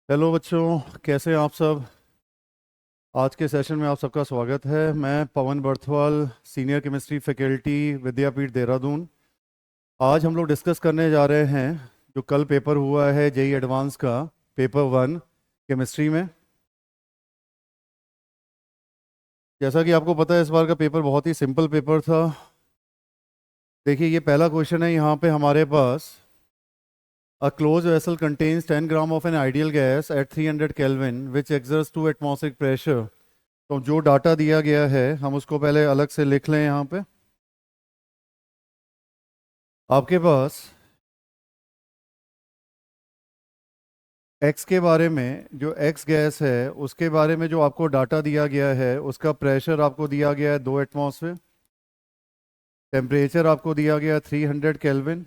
Hello बच्चों, कैसे हैं आप सब। आज के सेशन में आप सबका स्वागत है। मैं पवन बर्थवाल, सीनियर केमिस्ट्री फैकल्टी, विद्यापीठ देहरादून। आज हम लोग डिस्कस करने जा रहे हैं जो कल पेपर हुआ है जेई एडवांस का, पेपर 1 केमिस्ट्री में। जैसा कि आपको पता है, इस बार का पेपर बहुत ही सिंपल पेपर था। देखिए, ये पहला क्वेश्चन है यहाँ पे हमारे पास। A closed vessel contains 10 gram of an ideal gas at 300 Kelvin which exerts 2 atmospheric pressure। तो जो डाटा दिया गया है हम उसको पहले अलग से लिख लें। यहाँ पे आपके पास एक्स के बारे में, जो एक्स गैस है उसके बारे में जो आपको डाटा दिया गया है, उसका प्रेशर आपको दिया गया है 2 एटमॉस्फेयर। टेम्परेचर आपको दिया गया है 300 केल्विन।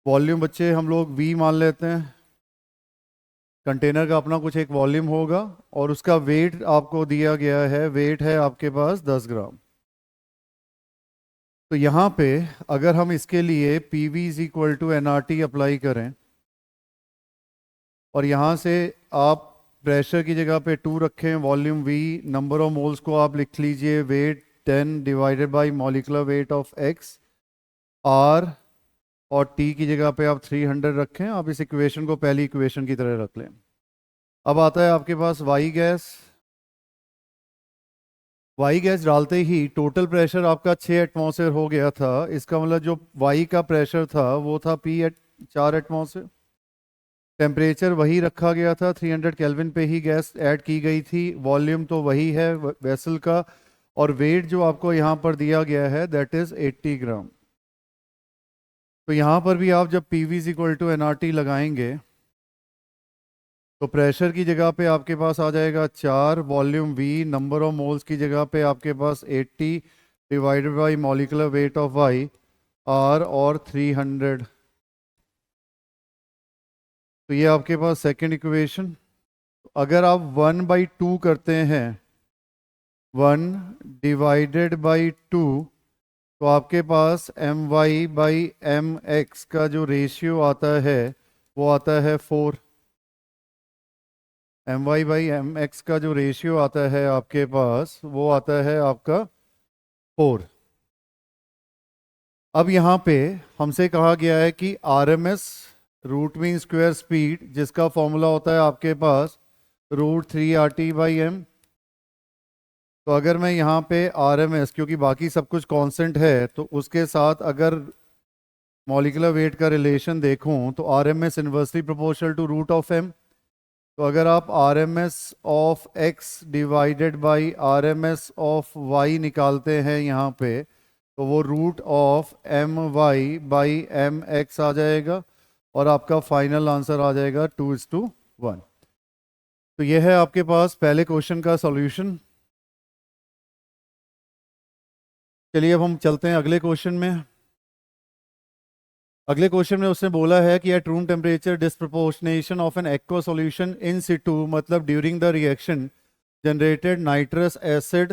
वॉल्यूम बच्चे हम लोग वी मान लेते हैं। कंटेनर का अपना कुछ एक वॉल्यूम होगा और उसका वेट आपको दिया गया है, वेट है आपके पास 10 ग्राम। तो यहाँ पे अगर हम इसके लिए P V is equal to N R T apply करें और यहाँ से आप प्रेशर की जगह पे 2 रखें, volume V, number of moles को आप लिख लीजिए weight 10 divided by molecular weight of X, R, और टी की जगह पे आप 300 रखें। आप इस इक्वेशन को पहली इक्वेशन की तरह रख लें। अब आता है आपके पास वाई गैस। वाई गैस डालते ही टोटल प्रेशर आपका 6 एटमॉस्फेयर हो गया था। इसका मतलब जो वाई का प्रेशर था वो था पी एट 4 एटमॉस्फेयर। टेम्परेचर वही रखा गया था, 300 केल्विन पे ही गैस ऐड की गई थी। वॉल्यूम तो वही है वेसल का। और वेट जो आपको यहाँ पर दिया गया है दैट इज 80 ग्राम। तो यहाँ पर भी आप जब P V is equal to N R T लगाएंगे तो प्रेशर की जगह पे आपके पास आ जाएगा 4, volume V, number of moles की जगह पे आपके पास 80 divided by molecular weight of Y, R, और 300। तो ये आपके पास सेकेंड इक्वेशन। अगर आप 1/2 करते हैं, 1/2, तो आपके पास my/mx का जो रेशियो आता है वो आता है 4। my/mx का जो रेशियो आता है आपके पास वो आता है आपका 4। अब यहाँ पे हमसे कहा गया है कि RMS, root mean square speed, जिसका फॉर्मूला होता है आपके पास √3RT/m। तो अगर मैं यहाँ पे RMS, क्योंकि बाकी सब कुछ कांस्टेंट है, तो उसके साथ अगर मॉलिक्यूलर वेट का रिलेशन देखूं तो RMS inversely proportional to √m। तो अगर आप RMS of x divided by RMS of y निकालते हैं यहाँ पे, तो वो √my/mx आ जाएगा और आपका फाइनल आंसर आ जाएगा 2:1। तो ये है आपके पास पहले क्वेश्चन का सॉल्यूशन। चलिए अब हम चलते हैं अगले क्वेश्चन में। अगले क्वेश्चन में उसने बोला है कि at room temperature disproportionation of an aqua solution in situ, मतलब during the reaction generated nitrous acid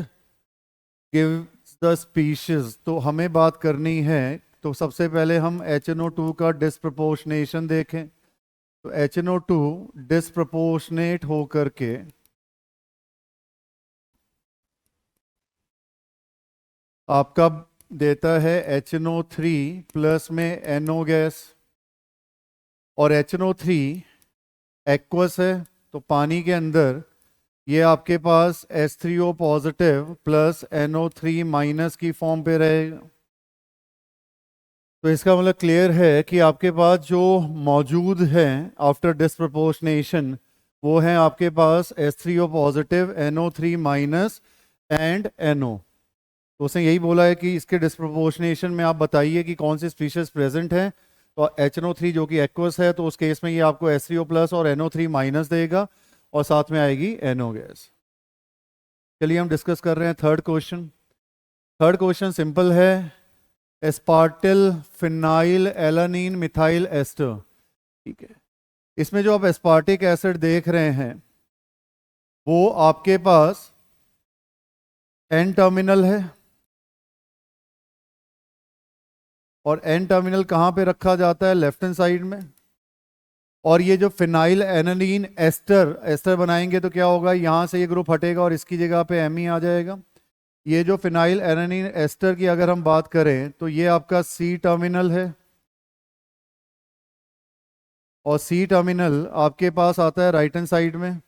gives the species. तो हमें बात करनी है, तो सबसे पहले हम HNO2 का डिस्प्रपोर्शनेशन देखें। तो HNO2 डिस्प्रपोर्शनेट होकर के आपका देता है HNO3 प्लस में NO गैस। और HNO3 एक्वस है, तो पानी के अंदर ये आपके पास H3O positive plus NO3 minus की फॉर्म पे रहेगा। तो इसका मतलब क्लियर है कि आपके पास जो मौजूद है आफ्टर डिस्प्रपोर्शनेशन वो है आपके पास H3O positive, NO3 minus and NO। तो उसने यही बोला है कि इसके डिस्प्रपोर्शनेशन में आप बताइए कि कौन सी स्पीशीज प्रेजेंट है। तो HNO3 जो कि एक्वस है, तो उस केस में ये आपको H3O प्लस और NO3 माइनस देगा और साथ में आएगी NO गैस। चलिए हम डिस्कस कर रहे हैं third question. Third question simple है। Aspartyl phenyl alanine methyl ester, ठीक है। इसमें जो आप एस्पार्टिक एसिड देख रहे हैं वो आपके पास एन टर्मिनल है। और एन टर्मिनल कहाँ पे रखा जाता है? लेफ्ट हैंड साइड में। और ये जो फिनाइल एनालीन एस्टर एस्टर बनाएंगे तो क्या होगा, यहाँ से ये ग्रुप हटेगा और इसकी जगह पे एम ही आ जाएगा। ये जो फिनाइल एनालीन एस्टर की अगर हम बात करें तो ये आपका सी टर्मिनल है, और सी टर्मिनल आपके पास आता है राइट हैंड साइड में।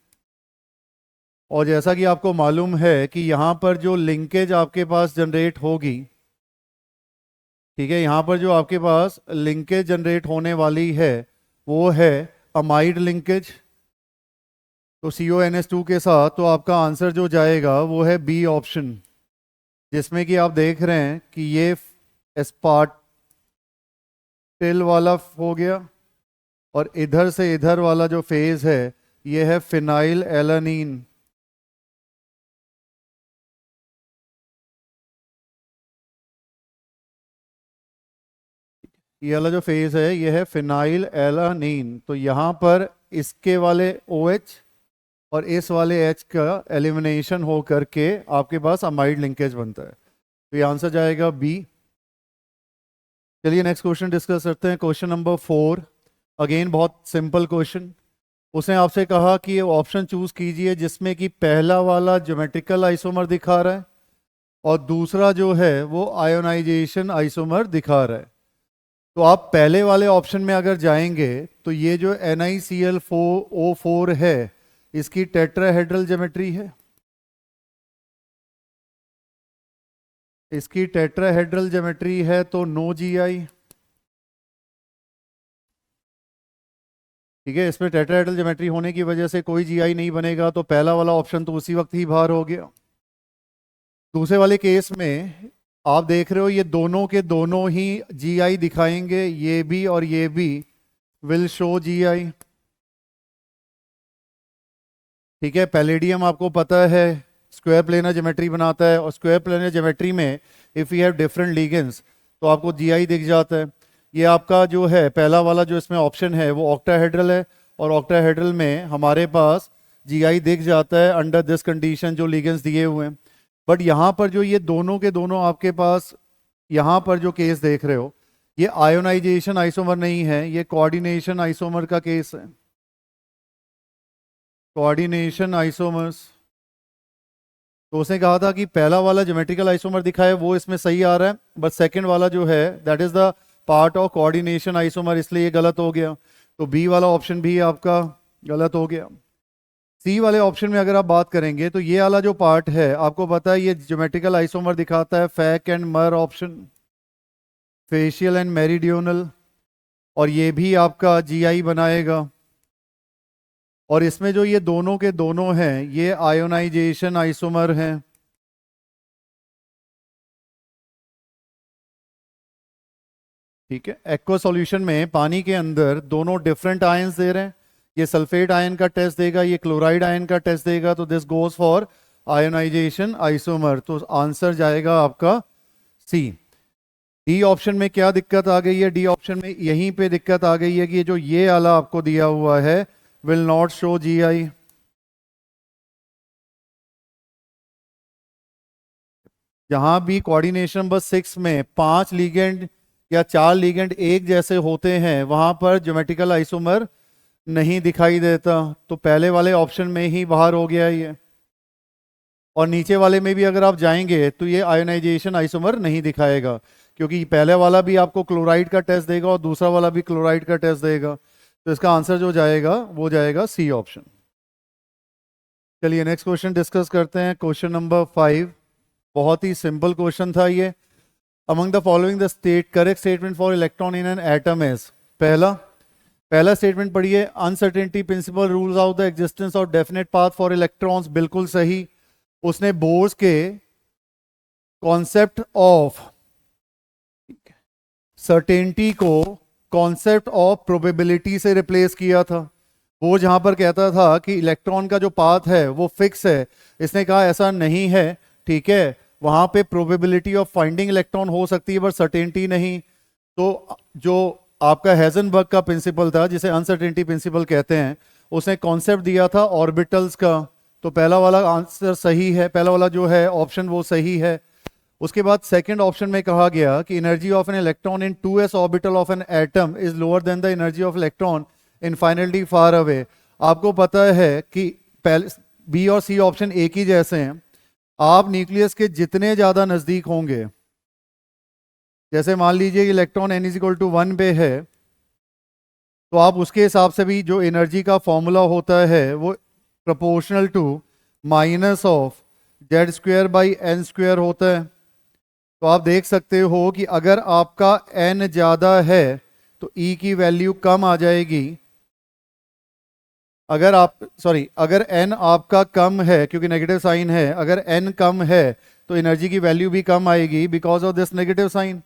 और जैसा कि आपको मालूम है कि यहाँ पर जो लिंकेज आपके पास जनरेट होगी, ठीक है, यहाँ पर जो आपके पास लिंकेज जनरेट होने वाली है वो है अमाइड लिंकेज, तो CONS2 के साथ। तो आपका आंसर जो जाएगा वो है बी ऑप्शन, जिसमें कि आप देख रहे हैं कि ये एस्पार्टिल वाला हो गया, और इधर से इधर वाला जो फेज है ये है फिनाइल एलानीन। ये वाला जो फेज है ये है फिनाइल एलानीन। तो यहाँ पर इसके वाले OH और इस वाले H का एलिमिनेशन हो करके आपके पास अमाइड लिंकेज बनता है, तो ये आंसर जाएगा बी। चलिए नेक्स्ट क्वेश्चन डिस्कस करते हैं। क्वेश्चन नंबर 4, अगेन बहुत सिंपल क्वेश्चन। उसने आपसे कहा कि ये ऑप्शन चूज कीजिए जिसमें कि पहला वाला ज्योमेट्रिकल आइसोमर दिखा रहा है और दूसरा जो है वो आयोनाइजेशन आइसोमर दिखा रहा है। तो आप पहले वाले ऑप्शन में अगर जाएंगे तो ये जो NiCl4O4 है इसकी टेट्राहेड्रल ज्योमेट्री है, इसकी टेट्राहेड्रल ज्योमेट्री है, तो नो GI। ठीक है, इसमें टेट्राहेड्रल ज्योमेट्री होने की वजह से कोई GI नहीं बनेगा, तो पहला वाला ऑप्शन तो उसी वक्त ही बाहर हो गया। दूसरे वाले केस में आप देख रहे हो ये दोनों के दोनों ही GI दिखाएंगे, ये भी और ये भी विल शो GI। ठीक है, पैलेडियम आपको पता है स्क्वायर प्लेनर ज्योमेट्री बनाता है, और स्क्वायर प्लेनर ज्योमेट्री में if you have different ligands तो आपको GI दिख जाता है। ये आपका जो है पहला वाला जो इसमें ऑप्शन है वो ऑक्टाहेड्रल है, और ऑक्टाहेड्रल में हमारे पास GI दिख जाता है अंडर दिस कंडीशन जो लिगेंड्स दिए हुए हैं। बट यहाँ पर जो ये दोनों के दोनों आपके पास यहाँ पर जो केस देख रहे हो ये आयोनाइजेशन आइसोमर नहीं है, ये कोऑर्डिनेशन आइसोमर का केस है, कोऑर्डिनेशन आइसोमर्स। तो उसने कहा था कि पहला वाला ज्योमेट्रिकल आइसोमर दिखा है वो इसमें सही आ रहा है, बट सेकंड वाला जो है that is the part of coordination isomer, इसलिए ये गलत हो गया। तो बी वाला ऑप्शन भी आपका गलत हो गया। सी वाले ऑप्शन में अगर आप बात करेंगे तो ये वाला जो पार्ट है आपको पता है ये ज्योमेट्रिकल आइसोमर दिखाता है फैक एंड मर ऑप्शन, फेशियल एंड मेरिडियोनल, और ये भी आपका GI बनाएगा। और इसमें जो ये दोनों के दोनों हैं ये आयोनाइजेशन आइसोमर हैं। ठीक है, एक्वा सॉल्यूशन में पानी के अंदर दोनों डिफरेंट आयंस दे रहे हैं, ये सल्फेट आयन का टेस्ट देगा, ये क्लोराइड आयन का टेस्ट देगा, तो this goes for ionisation isomer. तो आंसर जाएगा आपका सी। डी ऑप्शन में क्या दिक्कत आ गई है, डी ऑप्शन में यहीं पे दिक्कत आ गई है कि जो ये वाला आपको दिया हुआ है विल नॉट शो GI। जहां भी कोऑर्डिनेशन नंबर 6 में 5 लीगेंड या 4 लीगेंड एक जैसे होते हैं वहां पर ज्योमेट्रिकल आइसोमर नहीं दिखाई देता, तो पहले वाले ऑप्शन में ही बाहर हो गया ये। और नीचे वाले में भी अगर आप जाएंगे तो ये आयोनाइजेशन आइसोमर नहीं दिखाएगा, क्योंकि पहले वाला भी आपको क्लोराइड का टेस्ट देगा और दूसरा वाला भी क्लोराइड का टेस्ट देगा। तो इसका आंसर जो जाएगा वो जाएगा सी ऑप्शन। चलिए नेक्स्ट क्वेश्चन डिस्कस करते हैं। क्वेश्चन नंबर 5, बहुत ही सिंपल क्वेश्चन था ये। Among the following the state correct statement for electron in an atom is. पहला स्टेटमेंट पढ़िए, uncertainty principle rules out the existence of definite path for electrons, बिल्कुल सही। उसने बोर्स के कॉन्सेप्ट ऑफ सर्टेनिटी को concept of probability से replace किया था। वो जहां पर कहता था कि इलेक्ट्रॉन का जो पाथ है वो फिक्स है, इसने कहा ऐसा नहीं है। ठीक है, वहां पे प्रोबेबिलिटी ऑफ फाइंडिंग इलेक्ट्रॉन हो सकती है पर सर्टेनिटी नहीं। तो जो आपका हेजनबर्ग का प्रिंसिपल था जिसे अनसर्टेनिटी प्रिंसिपल कहते हैं, उसने कॉन्सेप्ट दिया था ऑर्बिटल्स का। तो पहला वाला आंसर सही है, पहला वाला जो है ऑप्शन वो सही है। उसके बाद सेकंड ऑप्शन में कहा गया कि energy of an electron in 2s orbital of an atom is lower than the energy of electron infinitely far away. आपको पता है कि पहले बी और सी ऑप्शन एक ही जैसे हैं। आप न्यूक्लियस के जितने ज्यादा नजदीक होंगे, जैसे मान लीजिए electron n is equal to 1 पे है, तो आप उसके हिसाब से भी जो एनर्जी का फॉर्मूला होता है वो proportional to minus of Z square by N square होता है। तो आप देख सकते हो कि अगर आपका n ज्यादा है तो E की वैल्यू कम आ जाएगी। अगर n आपका कम है, क्योंकि नेगेटिव साइन है, अगर n कम है तो एनर्जी की वैल्यू भी कम आएगी because of this negative sign.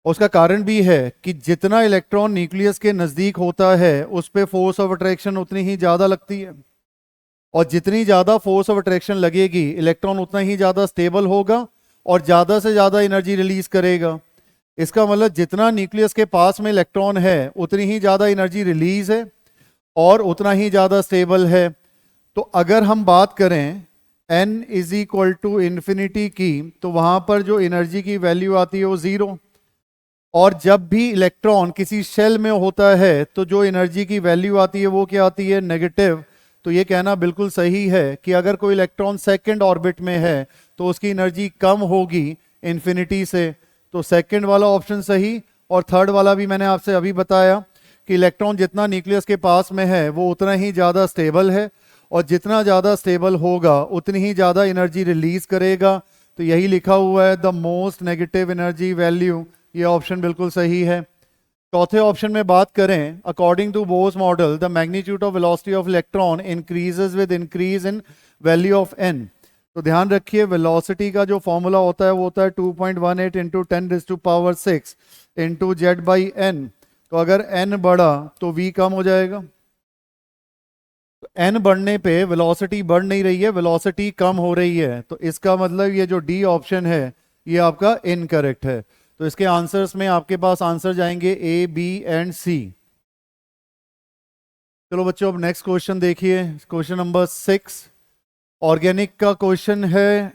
उसका कारण भी है कि जितना इलेक्ट्रॉन न्यूक्लियस के नजदीक होता है उस पे फोर्स ऑफ अट्रैक्शन उतनी ही ज्यादा लगती है, और जितनी ज्यादा फोर्स ऑफ अट्रैक्शन लगेगी इलेक्ट्रॉन उतना ही ज्यादा स्टेबल होगा और ज्यादा से ज्यादा एनर्जी रिलीज करेगा। इसका मतलब जितना न्यूक्लियस के पास में इलेक्ट्रॉन है उतनी ही ज्यादा एनर्जी रिलीज है और उतना ही ज्यादा स्टेबल है। तो अगर हम बात करें n is equal to infinity की, तो वहां पर जो एनर्जी की वैल्यू आती है वो 0, और जब भी इलेक्ट्रॉन किसी शेल में होता है तो जो एनर्जी की वैल्यू आती है वो क्या आती है, नेगेटिव। तो ये कहना बिल्कुल सही है कि अगर कोई इलेक्ट्रॉन सेकंड ऑर्बिट में है तो उसकी एनर्जी कम होगी इन्फिनिटी से। तो सेकंड वाला ऑप्शन सही, और थर्ड वाला भी मैंने आपसे अभी बताया कि इलेक्ट्रॉन जितना न्यूक्लियस के पास में है वो उतना ही ज़्यादा स्टेबल है, और जितना ज़्यादा स्टेबल होगा उतनी ही ज़्यादा एनर्जी रिलीज करेगा। तो यही लिखा हुआ है the most negative energy value, ये ऑप्शन बिल्कुल सही है। चौथे ऑप्शन में बात करें, according to Bohr's model the magnitude of velocity of electron increases with increase in value of n। तो ध्यान रखिए वेलोसिटी का जो फॉर्मूला होता है वो होता है 2.18 into 10⁶ into Z by N. तो अगर n बढ़ा तो v कम हो जाएगा। तो n बढ़ने पे वेलोसिटी बढ़ नहीं रही है, वेलोसिटी कम हो रही है। तो इसका मतलब ये जो डी ऑप्शन है ये आपका इनकरेक्ट है। तो इसके आंसर्स में आपके पास आंसर जाएंगे ए, बी एंड सी। चलो बच्चों अब नेक्स्ट क्वेश्चन देखिए, क्वेश्चन नंबर 6 ऑर्गेनिक का क्वेश्चन है।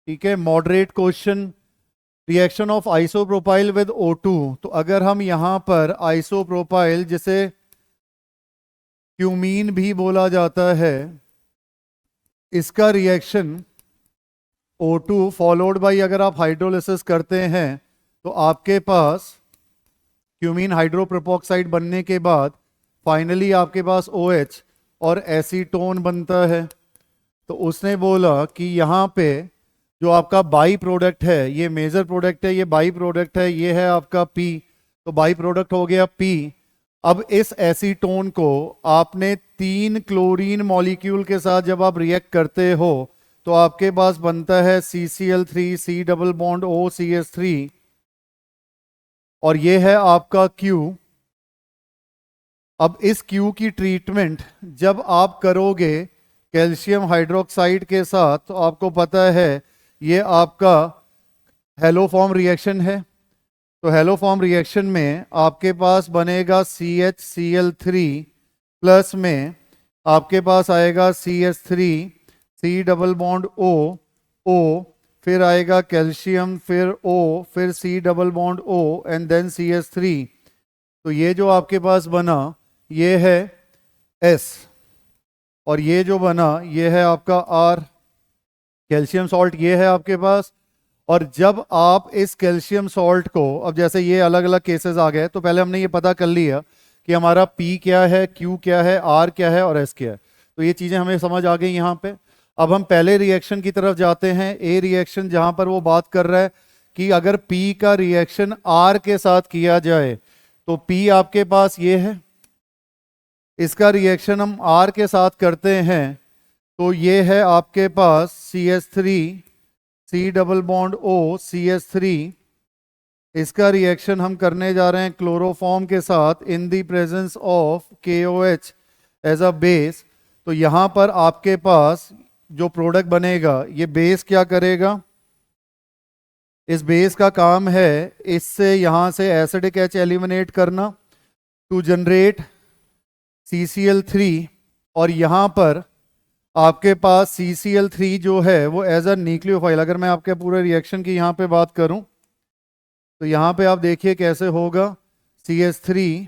ठीक है, moderate question, reaction of isopropyl with O2। तो अगर हम यहां पर आइसोप्रोपाइल, जिसे क्यूमीन भी बोला जाता है, इसका रिएक्शन O2 फॉलोड बाई अगर आप हाइड्रोलिसिस करते हैं तो आपके पास क्यूमीन हाइड्रोप्रोपोक्साइड बनने के बाद फाइनली आपके पास OH और एसीटोन बनता है। तो उसने बोला कि यहाँ पे जो आपका बाई प्रोडक्ट है, ये मेजर प्रोडक्ट है, ये बाई प्रोडक्ट है, ये है आपका P। तो बाई प्रोडक्ट हो गया P। अब इस एसीटोन को आपने 3 क्लोरीन मॉलिक्यूल के साथ जब आप रिएक्ट करते हो तो आपके पास बनता है CCl3 C double bond OCH3, और ये है आपका Q। अब इस Q की ट्रीटमेंट जब आप करोगे कैल्शियम हाइड्रोक्साइड के साथ तो आपको पता है ये आपका हेलोफॉर्म रिएक्शन है। तो हेलोफॉर्म रिएक्शन में आपके पास बनेगा CHCl3 प्लस में आपके पास आएगा CH3 C double bond O, फिर आएगा कैल्शियम, फिर O, फिर C double bond O and then CH3। तो ये जो आपके पास बना ये है S, और ये जो बना ये है आपका R, कैल्शियम सॉल्ट ये है आपके पास। और जब आप इस कैल्शियम सॉल्ट को, अब जैसे ये अलग अलग केसेस आ गए, तो पहले हमने ये पता कर लिया कि हमारा P क्या है, Q क्या है, R क्या है और S क्या है। तो ये चीज़ें हमें समझ आ गई यहाँ पे। अब हम पहले रिएक्शन की तरफ जाते हैं, ए रिएक्शन, जहाँ पर वो बात कर रहा है कि अगर P का रिएक्शन R के साथ किया जाए तो P आपके पास ये है, इसका रिएक्शन हम R के साथ करते हैं तो ये है आपके पास CH3 C double bond O CH3। इसका रिएक्शन हम करने जा रहे हैं क्लोरोफॉर्म के साथ in the presence of KOH as a base. तो यहाँ पर आपके पास जो प्रोडक्ट बनेगा ये बेस क्या करेगा, इस बेस का काम है इससे यहाँ से एसिडिक H एलिमिनेट करना टू जनरेट CCl3, और यहाँ पर आपके पास CCl3 जो है वो एज अ न्यूक्लियोफाइल, अगर मैं आपके पूरे रिएक्शन की यहाँ पे बात करूँ तो यहाँ पे आप देखिए कैसे होगा, CH3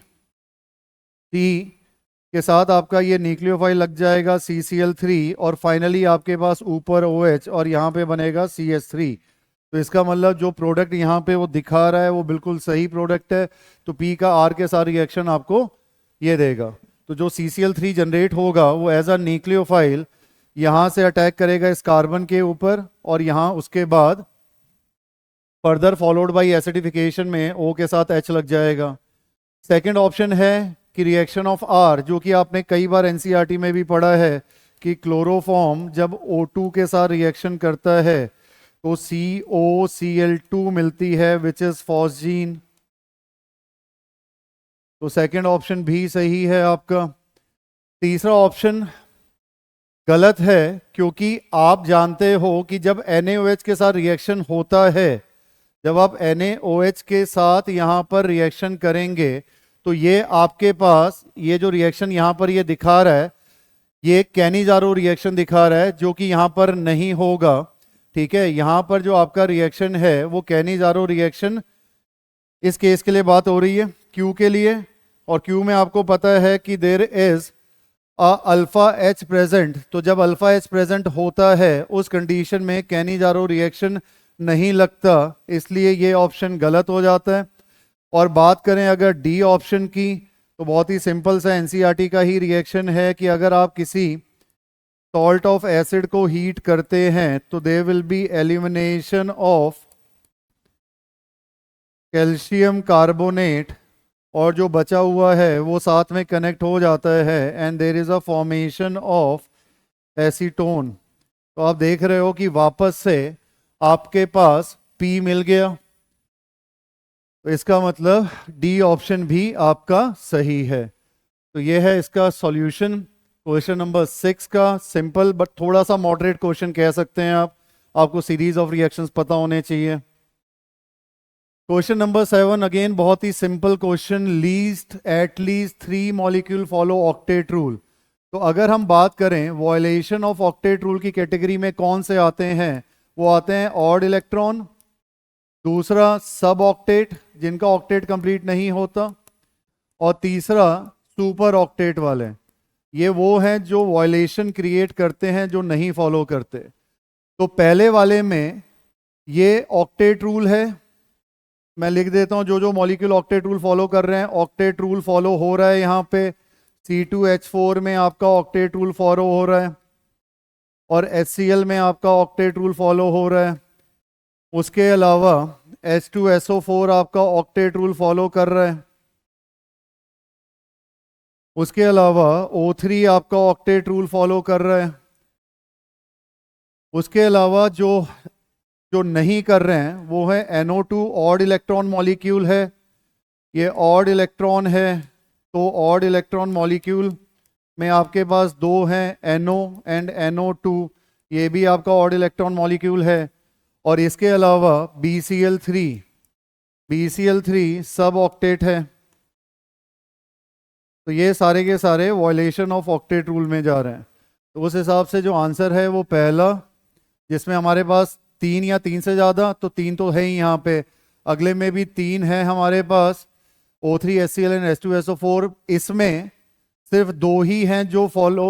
सी के साथ आपका ये न्यूक्लियोफाइल लग जाएगा CCl3 और फाइनली आपके पास ऊपर OH और यहाँ पे बनेगा CH3। तो इसका मतलब जो प्रोडक्ट यहाँ पे वो दिखा रहा है वो बिल्कुल सही प्रोडक्ट है। तो P का R के साथ रिएक्शन आपको ये देगा। तो जो CCl3 जनरेट होगा वो एज अ न्यूक्लियोफाइल यहाँ से अटैक करेगा इस कार्बन के ऊपर और यहाँ उसके बाद फर्दर फॉलोड बाय एसिडिफिकेशन में O के साथ H लग जाएगा। सेकेंड ऑप्शन है कि रिएक्शन ऑफ R, जो कि आपने कई बार एनसीईआरटी में भी पढ़ा है कि क्लोरोफॉर्म जब O2 के साथ रिएक्शन करता है तो COCl2 मिलती है विच इज फॉस्जीन। तो सेकंड ऑप्शन भी सही है आपका। तीसरा ऑप्शन गलत है क्योंकि आप जानते हो कि जब NaOH के साथ रिएक्शन होता है, जब आप NaOH के साथ यहाँ पर रिएक्शन करेंगे तो ये आपके पास ये जो रिएक्शन यहाँ पर ये दिखा रहा है ये कैनिजारो रिएक्शन दिखा रहा है जो कि यहाँ पर नहीं होगा। ठीक है, यहाँ पर जो आपका रिएक्शन है वो कैनिजारो रिएक्शन, इस केस के लिए बात हो रही है Q के लिए, और Q में आपको पता है कि there is alpha H present. तो जब अल्फा H प्रेजेंट होता है उस कंडीशन में कैनिजारो रिएक्शन नहीं लगता, इसलिए ये ऑप्शन गलत हो जाता है। और बात करें अगर डी ऑप्शन की तो बहुत ही सिंपल सा एनसीईआरटी का ही रिएक्शन है कि अगर आप किसी सॉल्ट ऑफ एसिड को हीट करते हैं तो there will be elimination of calcium carbonate और जो बचा हुआ है वो साथ में कनेक्ट हो जाता है and there is a formation of acetone. तो आप देख रहे हो कि वापस से आपके पास P मिल गया। तो इसका मतलब डी ऑप्शन भी आपका सही है। तो ये है इसका सॉल्यूशन क्वेश्चन नंबर 6 का। सिंपल बट थोड़ा सा मॉडरेट क्वेश्चन कह सकते हैं आप, आपको सीरीज ऑफ रिएक्शंस पता होने चाहिए। क्वेश्चन नंबर 7 अगेन बहुत ही simple question, least at least 3 molecule follow octet rule. तो अगर हम बात करें वॉयलेशन ऑफ ऑक्टेट रूल की कैटेगरी में कौन से आते हैं, वो आते हैं ऑड इलेक्ट्रॉन, दूसरा सब ऑक्टेट जिनका ऑक्टेट कंप्लीट नहीं होता, और तीसरा सुपर ऑक्टेट वाले। ये वो हैं जो वॉयलेशन क्रिएट करते हैं जो नहीं फॉलो करते। तो पहले वाले में ये ऑक्टेट रूल है, मैं लिख देता हूं जो जो मॉलिक्यूल ऑक्टेट रूल फॉलो कर रहे हैं। ऑक्टेट रूल फॉलो हो रहा है यहाँ पे C2H4 में आपका ऑक्टेट रूल फॉलो हो रहा है और HCl में आपका ऑक्टेट रूल फॉलो हो रहा है। उसके अलावा H2SO4 आपका ऑक्टेट रूल फॉलो कर रहा है। उसके अलावा O3 आपका ऑक्टेट रूल फॉलो कर रहा है। उसके अलावा जो जो नहीं कर रहे हैं वो है NO2 ऑड इलेक्ट्रॉन मॉलिक्यूल है, ये ऑड इलेक्ट्रॉन है। तो ऑड इलेक्ट्रॉन मॉलिक्यूल में आपके पास दो हैं NO एंड NO2, ये भी आपका ऑड इलेक्ट्रॉन मॉलिक्यूल है। और इसके अलावा BCl3 सब ऑक्टेट है। तो ये सारे के सारे वॉयलेशन ऑफ ऑक्टेट रूल में जा रहे हैं। तो उस हिसाब से जो आंसर है वो पहला, जिसमें हमारे पास 3 या 3 से ज़्यादा, तो 3 तो है ही यहाँ पे, अगले में भी 3 है हमारे पास O3 HCl एंड H2SO4। इसमें सिर्फ 2 ही हैं जो फॉलो,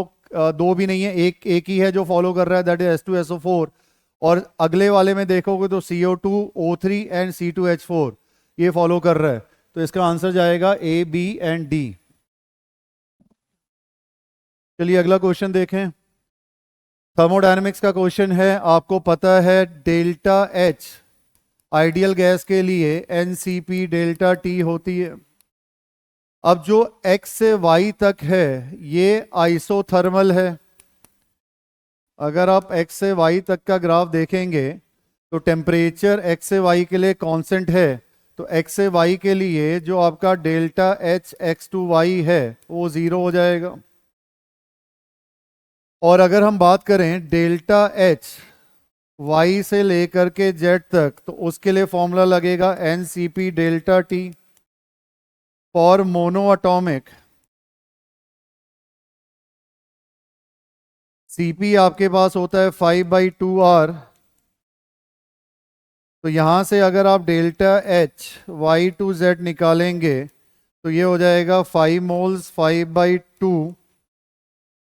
2 भी नहीं है, एक ही है जो फॉलो कर रहा है, दैट इज H2SO4। और अगले वाले में देखोगे तो CO2 O3 एंड C2H4 ये फॉलो कर रहा है। तो इसका आंसर जाएगा A, B एंड D। चलिए अगला क्वेश्चन देखें। थर्मोडायनेमिक्स का क्वेश्चन है। आपको पता है डेल्टा H आइडियल गैस के लिए NCP डेल्टा T होती है। अब जो X से Y तक है ये आइसोथर्मल है। अगर आप X से Y तक का ग्राफ देखेंगे तो टेम्परेचर X से Y के लिए कांस्टेंट है। तो X से Y के लिए जो आपका delta H X to Y है वो 0 हो जाएगा। और अगर हम बात करें डेल्टा H Y से लेकर के Z तक, तो उसके लिए फॉर्मूला लगेगा NCP delta T। For monoatomic CP आपके पास होता है 5/2R। तो यहां से अगर आप delta H Y to Z निकालेंगे तो ये हो जाएगा 5 मोल्स 5/2।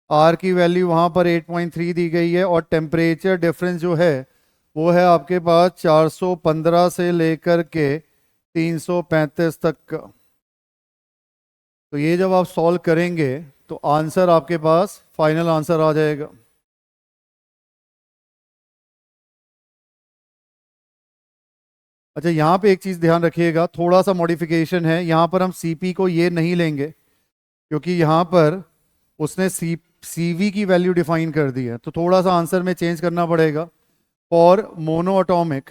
आर की वैल्यू वहां पर 8.3 दी गई है और टेम्परेचर डिफरेंस जो है वो है आपके पास 415 से लेकर के 335 तक का। तो ये जब आप सॉल्व करेंगे तो आंसर आपके पास फाइनल आंसर आ जाएगा। अच्छा, यहाँ पे एक चीज़ ध्यान रखिएगा, थोड़ा सा मॉडिफिकेशन है। यहाँ पर हम सीपी को ये नहीं लेंगे क्योंकि यहाँ पर उसने सीवी की वैल्यू डिफाइन कर दी है, तो थोड़ा सा आंसर में चेंज करना पड़ेगा फॉर मोनो एटॉमिक।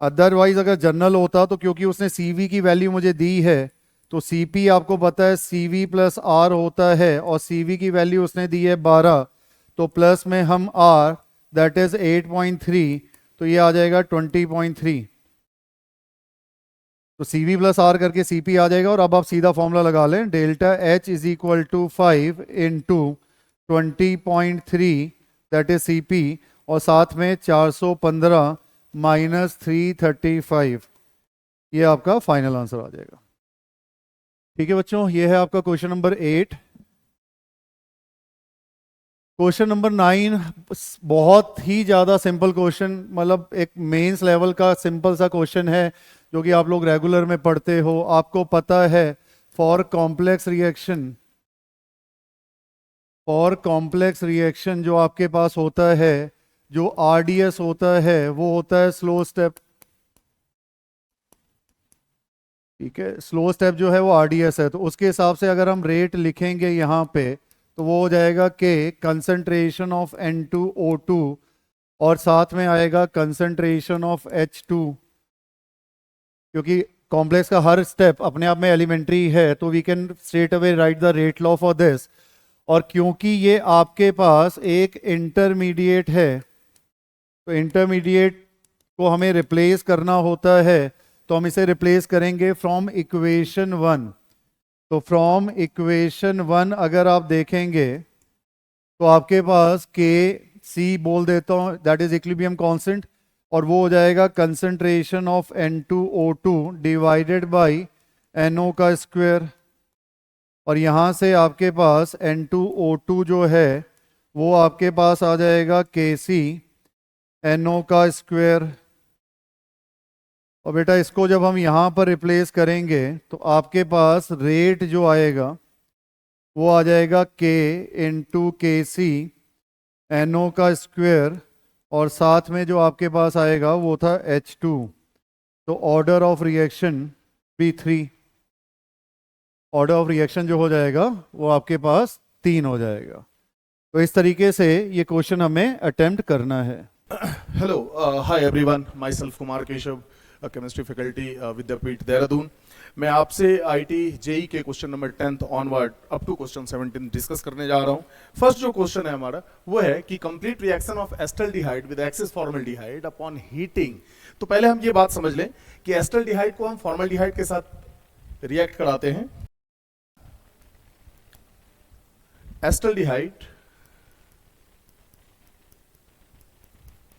अदरवाइज अगर जनरल होता तो क्योंकि उसने सीवी की वैल्यू मुझे दी है तो सीपी आपको पता है सीवी प्लस आर होता है और सीवी की वैल्यू उसने दी है 12, तो प्लस में हम आर दैट इज 8.3, तो ये आ जाएगा 20.3। तो सीवी प्लस आर करके सीपी आ जाएगा। और अब आप सीधा फॉर्मूला लगा लें, delta H is equal to 5 into 20.3 that is CP और साथ में 415 माइनस 335, ये आपका फाइनल आंसर आ जाएगा। ठीक है बच्चों, ये है आपका क्वेश्चन नंबर 8। क्वेश्चन नंबर 9 बहुत ही ज़्यादा सिंपल क्वेश्चन, मतलब एक मेंस लेवल का सिंपल सा क्वेश्चन है जो कि आप लोग रेगुलर में पढ़ते हो। आपको पता है फॉर कॉम्प्लेक्स रिएक्शन जो आपके पास होता है, जो आरडीएस होता है वो होता है स्लो स्टेप। ठीक है, स्लो स्टेप जो है वो आरडीएस है, तो उसके हिसाब से अगर हम रेट लिखेंगे यहाँ पे तो वो हो जाएगा के कंसंट्रेशन ऑफ N2O2 और साथ में आएगा कंसंट्रेशन ऑफ H2। क्योंकि कॉम्प्लेक्स का हर स्टेप अपने आप में एलिमेंट्री है तो we can straight away write the rate law for this. और क्योंकि ये आपके पास एक इंटरमीडिएट है तो इंटरमीडिएट को हमें रिप्लेस करना होता है, तो हम इसे रिप्लेस करेंगे फ्रॉम इक्वेशन 1। तो फ्रॉम इक्वेशन 1 अगर आप देखेंगे तो आपके पास के सी बोल देता हूं दैट इज इक्विलिब्रियम कांस्टेंट, और वो हो जाएगा concentration of N2O2 divided by NO का स्क्वायर। और यहाँ से आपके पास N2O2 जो है वो आपके पास आ जाएगा Kc NO का स्क्वायर। और बेटा इसको जब हम यहाँ पर रिप्लेस करेंगे तो आपके पास रेट जो आएगा वो आ जाएगा K इंटू KC NO का स्क्वायर और साथ में जो आपके पास आएगा वो था H2। तो order of reaction B3, order of reaction जो हो जाएगा वो आपके पास 3 हो जाएगा। तो इस तरीके से ये क्वेश्चन हमें अटेम्प्ट करना है। Hello, hi everyone. Myself Kumar Keshav, a chemistry faculty विद्यापीठ देहरादून। मैं आपसे आईटी जेई के question number 10th onward up to question 17 discuss करने जा रहा हूं। फर्स्ट जो क्वेश्चन है हमारा वो है कि complete reaction of acetaldehyde with excess formaldehyde upon heating. तो पहले हम ये बात समझ लें कि एस्टल्डिहाइड को हम फॉर्मल्डिहाइड के साथ रिएक्ट कराते हैं। एस्टल्डिहाइड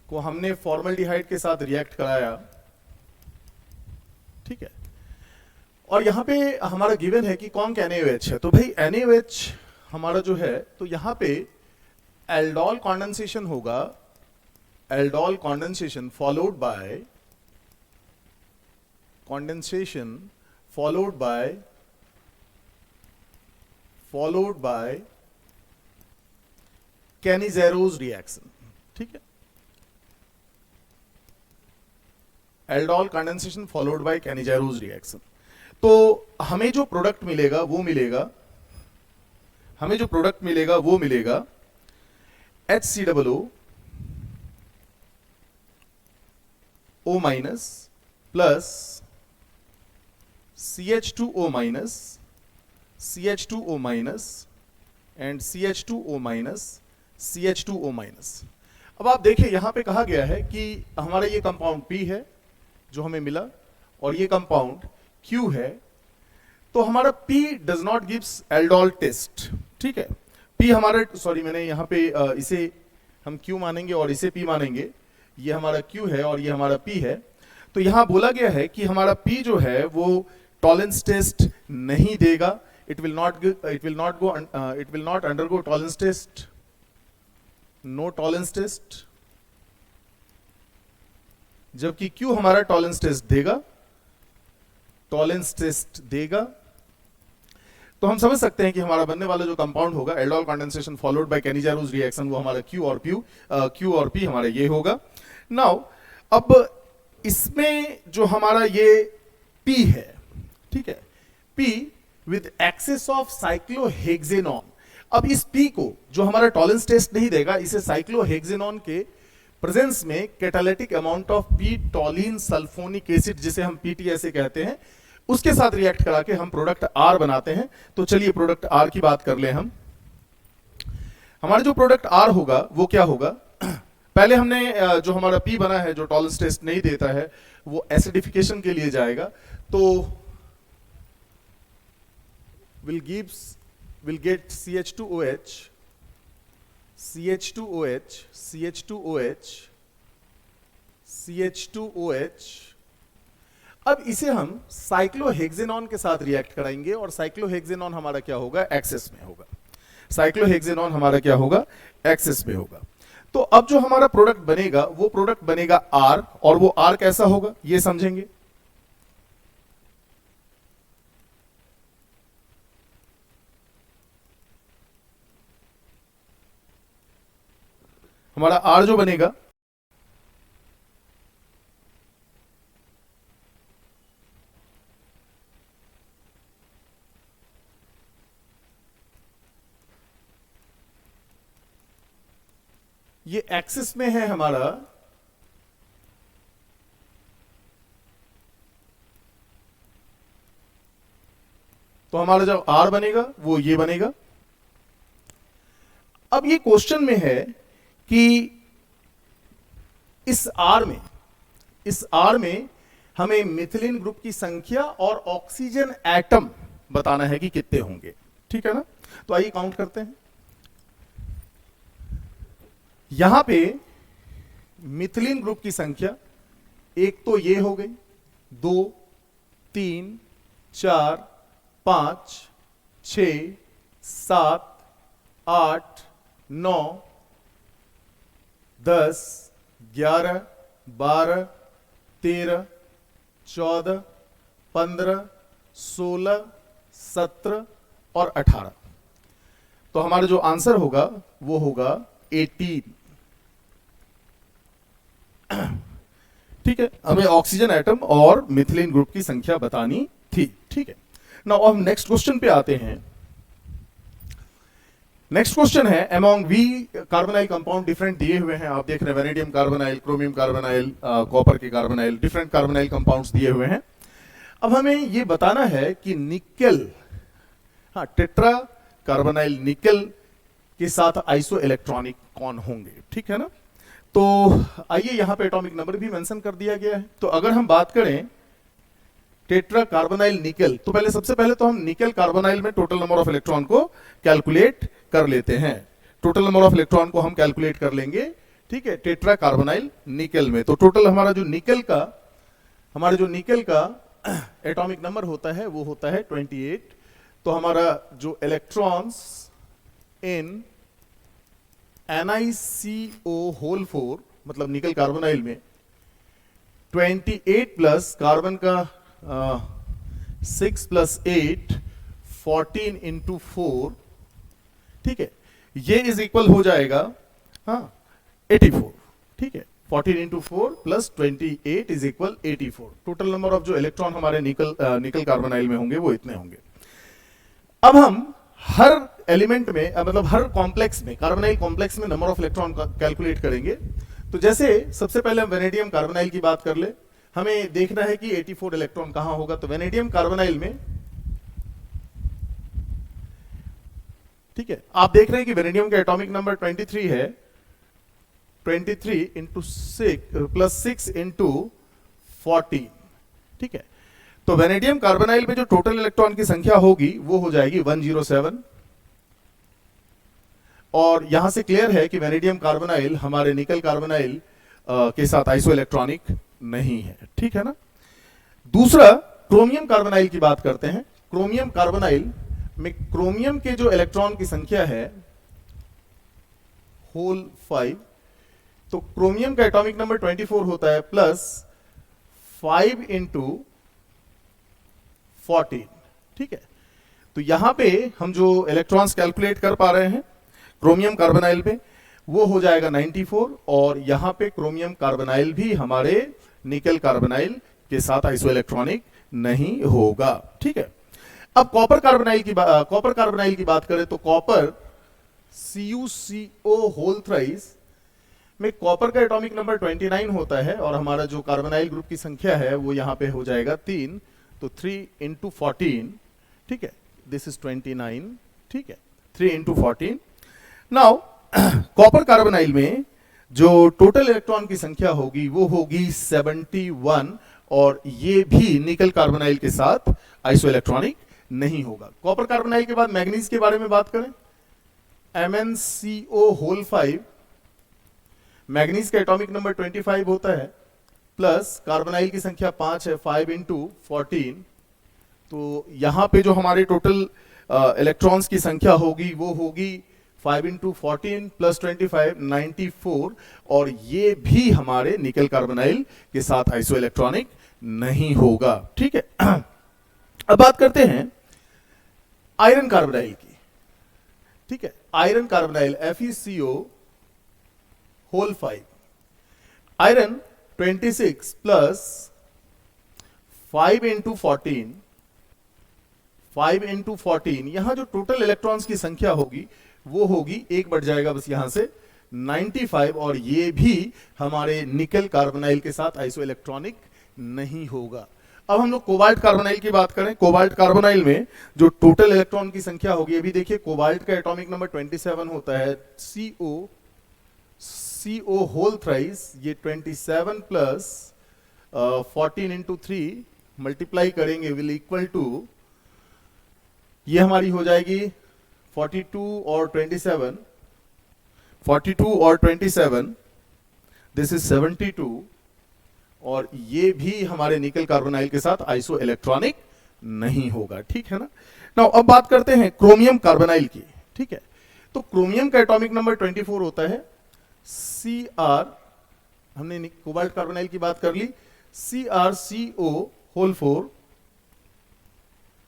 को हमने फॉर्मल्डिहाइड के साथ रिएक्ट कराया, ठीक है। और यहां पे हमारा गिवन है कि कौन का NaOH है। तो भाई NaOH हमारा जो है तो यहां पे एल्डोल कॉन्डेंसेशन होगा, aldol condensation followed by Cannizzaro reaction, ठीक है। Aldol condensation followed by Cannizzaro reaction. तो हमें जो प्रोडक्ट मिलेगा वो मिलेगा HCOO O minus plus CH2O minus and CH2O minus. अब आप देखिए यहां पे कहा गया है कि हमारा ये कंपाउंड P है जो हमें मिला और ये कंपाउंड Q है। तो हमारा P does not gives aldol test, ठीक है। P हमारा मैंने यहाँ पे इसे हम Q मानेंगे और इसे P मानेंगे। ये हमारा Q है और ये हमारा P है। तो यहां बोला गया है कि हमारा P जो है वो टॉलेंस टेस्ट नहीं देगा, it will not undergo Tollens test, no Tollens test, जबकि Q हमारा टॉलेंस टेस्ट देगा, टॉलेंस टेस्ट देगा। तो हम समझ सकते हैं कि हमारा बनने वाला जो कंपाउंड होगा aldol condensation followed by Cannizzaro reaction, वो हमारा Q और P हमारा ये होगा। नाउ अब इसमें जो हमारा ये P है, ठीक है, P with excess of cyclohexanone. अब इस P को जो हमारा टॉलेंस टेस्ट नहीं देगा, इसे साइक्लोहेक्सेनॉन के प्रेजेंस में catalytic amount of P टॉलिन sulphonic acid, जिसे हम PTSA कहते हैं, उसके साथ रिएक्ट करा के हम प्रोडक्ट R बनाते हैं। तो चलिए प्रोडक्ट R की बात कर ले हम। हमारा जो प्रोडक्ट R होगा वो क्या होगा, पहले हमने जो हमारा P बना है जो टॉलेंस टेस्ट नहीं देता है, वो एसिडिफिकेशन के लिए जाएगा। तो will get CH2OH, CH2OH, CH2OH, CH2OH। अब इसे हम साइक्लोहेक्सेनॉन के साथ रिएक्ट कराएंगे और साइक्लोहेक्सेनॉन हमारा क्या होगा, एक्सेस में होगा। साइक्लोहेक्सेनॉन हमारा क्या होगा, एक्सेस में होगा। तो अब जो हमारा प्रोडक्ट बनेगा वो प्रोडक्ट बनेगा R, और वो R कैसा होगा ये समझेंगे। हमारा R जो बनेगा, ये एक्सिस में है हमारा, तो हमारा जो R बनेगा वो ये बनेगा। अब ये क्वेश्चन में है कि इस R में हमें मिथिलीन ग्रुप की संख्या और ऑक्सीजन एटम बताना है कि कितने होंगे, ठीक है ना। तो आइए काउंट करते हैं। यहां पे मिथिलीन ग्रुप की संख्या एक तो ये हो गई, 2 3 4 5 6 7 8 9 10 11 12 13 14 15 16 17 और 18। तो हमारा जो आंसर होगा वो होगा 18। ठीक है, हमें ऑक्सीजन एटम और मिथिलीन ग्रुप की संख्या बतानी थी, ठीक है। नाउ हम नेक्स्ट क्वेश्चन पे आते हैं। नेक्स्ट क्वेश्चन है, among we carbonyl compound different दिए हुए हैं, आप देख रहे हैं vanadium carbonyl, chromium carbonyl, copper के कार्बोनाइल, डिफरेंट कार्बोनाइल कंपाउंड्स दिए हुए हैं। अब हमें ये बताना है कि निकेल, हाँ, टेट्रा कार्बोनाइल निकेल के साथ आइसो इलेक्ट्रॉनिक कौन होंगे, ठीक है ना। तो आइए यहां पे एटॉमिक नंबर भी मेंशन कर दिया गया है। तो अगर हम बात करें टेट्रा कार्बोनाइल निकेल, तो पहले सबसे पहले तो हम निकेल कार्बोनाइल में टोटल नंबर ऑफ इलेक्ट्रॉन को कैलकुलेट कर लेते हैं। टोटल नंबर ऑफ इलेक्ट्रॉन को हम कैलकुलेट कर लेंगे, ठीक है, टेट्रा कार्बोनाइल निकेल में। तो टोटल हमारा जो निकेल का एटॉमिक नंबर होता है वो होता है 28। तो हमारा जो इलेक्ट्रॉन्स इन NiCO होल 4 मतलब निकेल कार्बोनाइल में 28 प्लस कार्बन का 6 प्लस 8 14 इंटू 4, ठीक है, ये इज इक्वल हो जाएगा, हाँ, 84, ठीक है। 14 into 4 plus 28 is equal 84। Total number of जो इलेक्ट्रॉन हमारे निकल कार्बोनाइल में होंगे वो इतने होंगे। अब हम हर एलिमेंट में, मतलब हर कॉम्प्लेक्स में, कार्बोनाइल कॉम्प्लेक्स में नंबर ऑफ इलेक्ट्रॉन कैलकुलेट करेंगे। तो जैसे सबसे पहले हम वेनेडियम कार्बोनाइल की बात कर ले, हमें देखना है कि 84 इलेक्ट्रॉन कहां होगा। तो वेनेडियम कार्बोनाइल में, ठीक है, आप देख रहे हैं कि वेनेडियम का एटॉमिक नंबर 23 है, 23 इंटू 6 प्लस 6 इंटू 14, ठीक है। तो वेनेडियम कार्बोनाइल में जो टोटल इलेक्ट्रॉन की संख्या होगी वो हो जाएगी 107। और यहां से क्लियर है कि वेनेडियम कार्बोनाइल हमारे निकल कार्बोनाइल के साथ आइसो इलेक्ट्रॉनिक नहीं है, ठीक है ना। दूसरा क्रोमियम कार्बोनाइल की बात करते हैं। क्रोमियम कार्बोनाइल में क्रोमियम के जो इलेक्ट्रॉन की संख्या है होल 5, तो क्रोमियम का एटॉमिक नंबर 24 होता है प्लस 5 इंटू 14, ठीक है। तो यहां पे हम जो इलेक्ट्रॉन्स कैलकुलेट कर पा रहे हैं क्रोमियम कार्बोनाइल पे वो हो जाएगा 94, और यहां पे क्रोमियम कार्बोनाइल भी हमारे निकल कार्बोनाइल के साथ आइसोइलेक्ट्रॉनिक नहीं होगा, ठीक है। अब कॉपर कार्बोनाइल की बात करें तो कॉपर CuCO होल थ्राइस में कॉपर का एटॉमिक नंबर 29 होता है, और हमारा जो कार्बोनाइल ग्रुप की संख्या है वो यहां पे हो जाएगा 3, तो 3 इंटू 14, ठीक है, दिस इज 29, ठीक है, 3 इंटू 14। नाउ कॉपर कार्बोनाइल में जो टोटल इलेक्ट्रॉन की संख्या होगी वो होगी 71, और ये भी निकल कार्बोनाइल के साथ आइसोइलेक्ट्रॉनिक नहीं होगा। कॉपर कार्बोनाइल के बाद मैग्नीज के बारे में बात करें, MnCO होल 5, मैग्नीज का एटॉमिक नंबर 25 होता है, प्लस कार्बोनाइल की संख्या 5 है, 5 इंटू 14, तो यहां पे जो हमारे टोटल इलेक्ट्रॉन्स की संख्या होगी वो होगी 5 इंटू 14 प्लस 25, 94, और ये भी हमारे निकल कार्बोनाइल के साथ आइसोइलेक्ट्रॉनिक नहीं होगा, ठीक है। अब बात करते हैं आयरन कार्बोनाइल की, ठीक है। Iron carbonyl FeCO whole 5, iron 26 plus 5 into 14, 5 into 14, यहां जो टोटल इलेक्ट्रॉन्स की संख्या होगी वो होगी, एक बढ़ जाएगा बस यहां से 95, और ये भी हमारे निकल कार्बोनाइल के साथ आइसोइलेक्ट्रॉनिक नहीं होगा। अब हम लोग कोबाल्ट कार्बोनाइल की बात करें। कोबाल्ट कार्बोनाइल में जो टोटल इलेक्ट्रॉन की संख्या होगी, अभी देखिए कोबाल्ट का एटॉमिक नंबर 27 होता है, CO होल थ्राइस, ये 27 प्लस 14 इंटू 3 मल्टीप्लाई करेंगे विल इक्वल टू, ये हमारी हो जाएगी 42 और 27, 42 और 27, दिस इज 72, और ये भी हमारे निकल कार्बोनाइल के साथ आइसो इलेक्ट्रॉनिक नहीं होगा, ठीक है ना। नाउ अब बात करते हैं क्रोमियम कार्बोनाइल की, ठीक है। तो क्रोमियम का एटॉमिक नंबर 24 होता है, Cr, हमने कोबाल्ट कार्बोनाइल की बात कर ली, CrCO होल 4,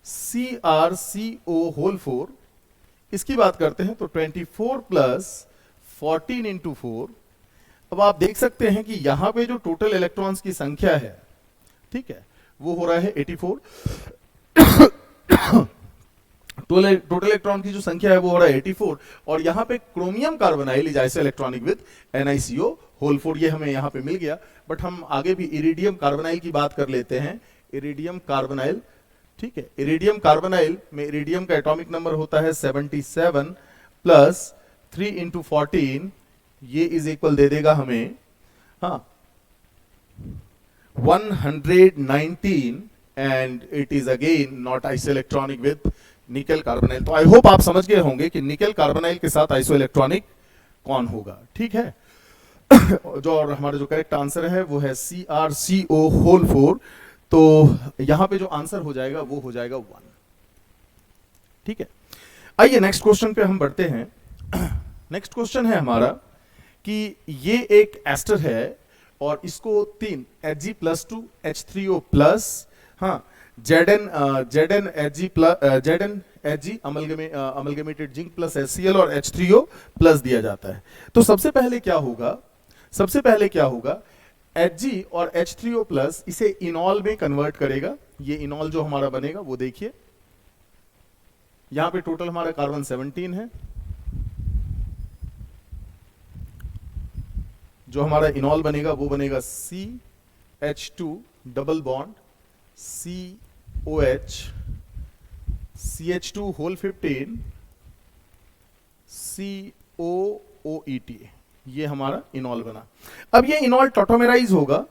CrCO होल 4, इसकी बात करते हैं तो 24 प्लस 14 इंटू 4। अब आप देख सकते हैं कि यहां पे जो टोटल इलेक्ट्रॉन्स की संख्या है, ठीक है, वो हो रहा है 84। टोटल इलेक्ट्रॉन की जो संख्या है वो हो रहा है 84, और यहां पे chromium carbonyl is isoelectronic with NiCO whole 4, ये हमें यहां पे मिल गया। बट हम आगे भी इरिडियम कार्बोनाइल की बात कर लेते हैं। इरिडियम कार्बोनाइल, ठीक है, इरिडियम कार्बोनाइल में इरिडियम का एटॉमिक नंबर होता है 77 प्लस 3 इंटू 14, ये इज इक्वल दे देगा हमें, हाँ, 119, and it is again not isoelectronic with निकल कार्बोनाइल। तो आई होप आप समझ गए होंगे कि निकल कार्बोनाइल के साथ आइसोइलेक्ट्रॉनिक कौन होगा, ठीक है। जो और हमारा जो करेक्ट आंसर है वो है CrCO होल 4, तो यहां पे जो आंसर हो जाएगा वो हो जाएगा 1, ठीक है। आइए नेक्स्ट क्वेश्चन पे हम बढ़ते हैं। नेक्स्ट क्वेश्चन है हमारा कि ये एक एस्टर है और इसको 3 Hg+2 H3O+, हाँ, Zn Hg amalgamated zinc plus HCl और H3O+ दिया जाता है। तो सबसे पहले क्या होगा, Hg और H3O+ इसे इनॉल में कन्वर्ट करेगा। ये इनॉल जो हमारा बनेगा वो देखिए, यहां पे टोटल हमारा कार्बन 17 है। जो हमारा इनॉल बनेगा वो बनेगा CH2 double bond COH CH2 whole 15 COOET, ये हमारा इनॉल बना। अब ये इनॉल टॉटोमेराइज होगा,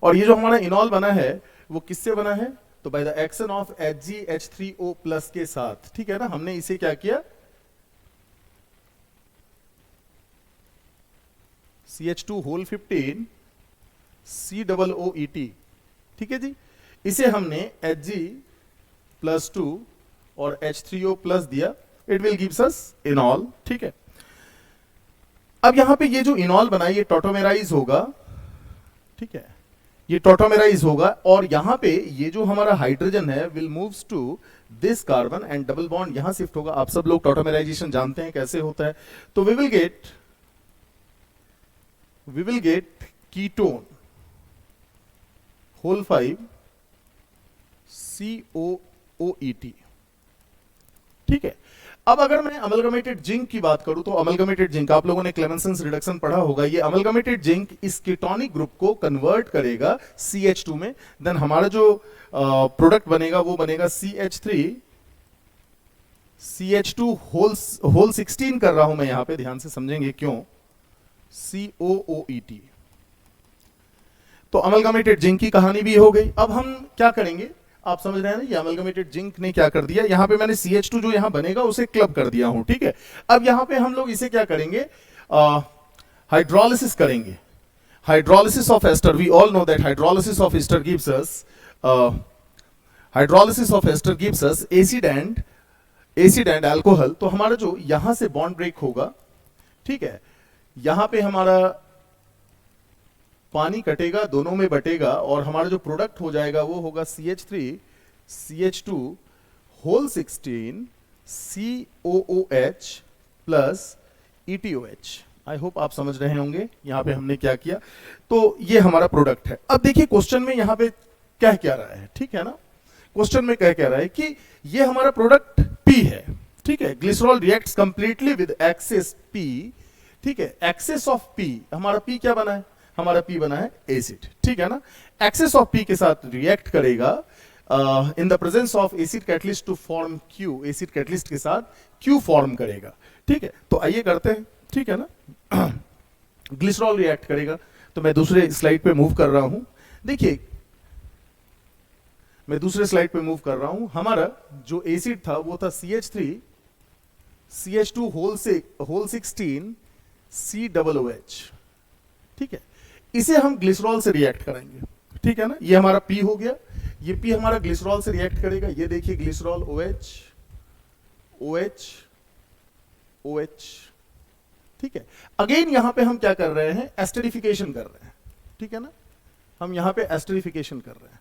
और ये जो हमारा इनॉल बना है वो किससे बना है, तो by the action of HgH3O+ के साथ, ठीक है ना। हमने इसे क्या किया, CH2 होल 15 COOET, ठीक है जी। इसे हमने Hg+2 और H3O प्लस दिया, इट विल गिव्स अस इनॉल, ठीक है। अब यहां पे ये जो इनॉल बना ये टॉटोमेराइज होगा, ठीक है, ये टॉटोमेराइज होगा और यहां पे ये जो हमारा हाइड्रोजन है will moves to this carbon and double bond यहां शिफ्ट होगा। आप सब लोग टॉटोमेराइजेशन जानते हैं कैसे होता है। तो we will get ketone whole 5 COOET, ठीक है। अब अगर मैं अमलगमेटेड जिंक की बात करूं तो अमलगमेटेड जिंक आप लोगों ने क्लेमेंसन्स रिडक्शन पढ़ा होगा। ये अमलगमेटेड जिंक इस कीटोनिक ग्रुप को कन्वर्ट करेगा CH2 में, देन हमारा जो प्रोडक्ट बनेगा वो बनेगा CH2 होल 16 कर रहा हूं मैं यहां पे, ध्यान से समझेंगे क्यों, COOET। तो अमलगमेटेड जिंक की कहानी भी हो गई। अब हम क्या करेंगे, आप समझ रहे हैं ना, ये अमलगमेटेड जिंक ने क्या कर दिया, यहां पे मैंने CH2 जो यहां बनेगा उसे क्लब कर दिया हूं, ठीक है। अब यहां पे हम लोग इसे क्या करेंगे, हाइड्रोलिसिस करेंगे। Hydrolysis of ester, we all know that hydrolysis of ester gives us acid and alcohol. तो हमारा जो यहां से बॉन्ड ब्रेक होगा, ठीक है, यहां पे हमारा पानी कटेगा, दोनों में बटेगा और हमारा जो प्रोडक्ट हो जाएगा वो होगा CH3 CH2 whole 16 COOH plus ETOH। I hope आप समझ रहे होंगे यहां पे हमने क्या किया। तो ये हमारा प्रोडक्ट है। अब देखिए क्वेश्चन में यहां पे कह क्या रहा है, ठीक है ना, क्वेश्चन में कह रहा है कि ये हमारा प्रोडक्ट P है, ठीक है। Glycerol reacts completely with excess P, ठीक है। एक्सेस ऑफ P, हमारा P क्या बना है, हमारा P बना है एसिड, ठीक है ना। एक्सेस ऑफ P के साथ रिएक्ट करेगा in the presence of acid catalyst to form Q, acid catalyst के साथ Q फॉर्म करेगा, ठीक है। तो आइए करते हैं, ठीक है ना। ग्लिसरॉल रिएक्ट करेगा, तो मैं दूसरे स्लाइड पे मूव कर रहा हूं। देखिए मैं दूसरे स्लाइड पे मूव कर रहा हूं। हमारा जो एसिड था वो था CH3 CH2 होल 16 COOH, ठीक है। इसे हम ग्लिसरॉल से रिएक्ट करेंगे, ठीक है ना। ये हमारा P हो गया, ये P हमारा ग्लिसरॉल से रिएक्ट करेगा। ये देखिए ग्लिसरॉल OH OH OH, ठीक है। अगेन यहां पे हम क्या कर रहे हैं, एस्टरिफिकेशन कर रहे हैं, ठीक है ना। हम यहां पे एस्टरिफिकेशन कर रहे हैं।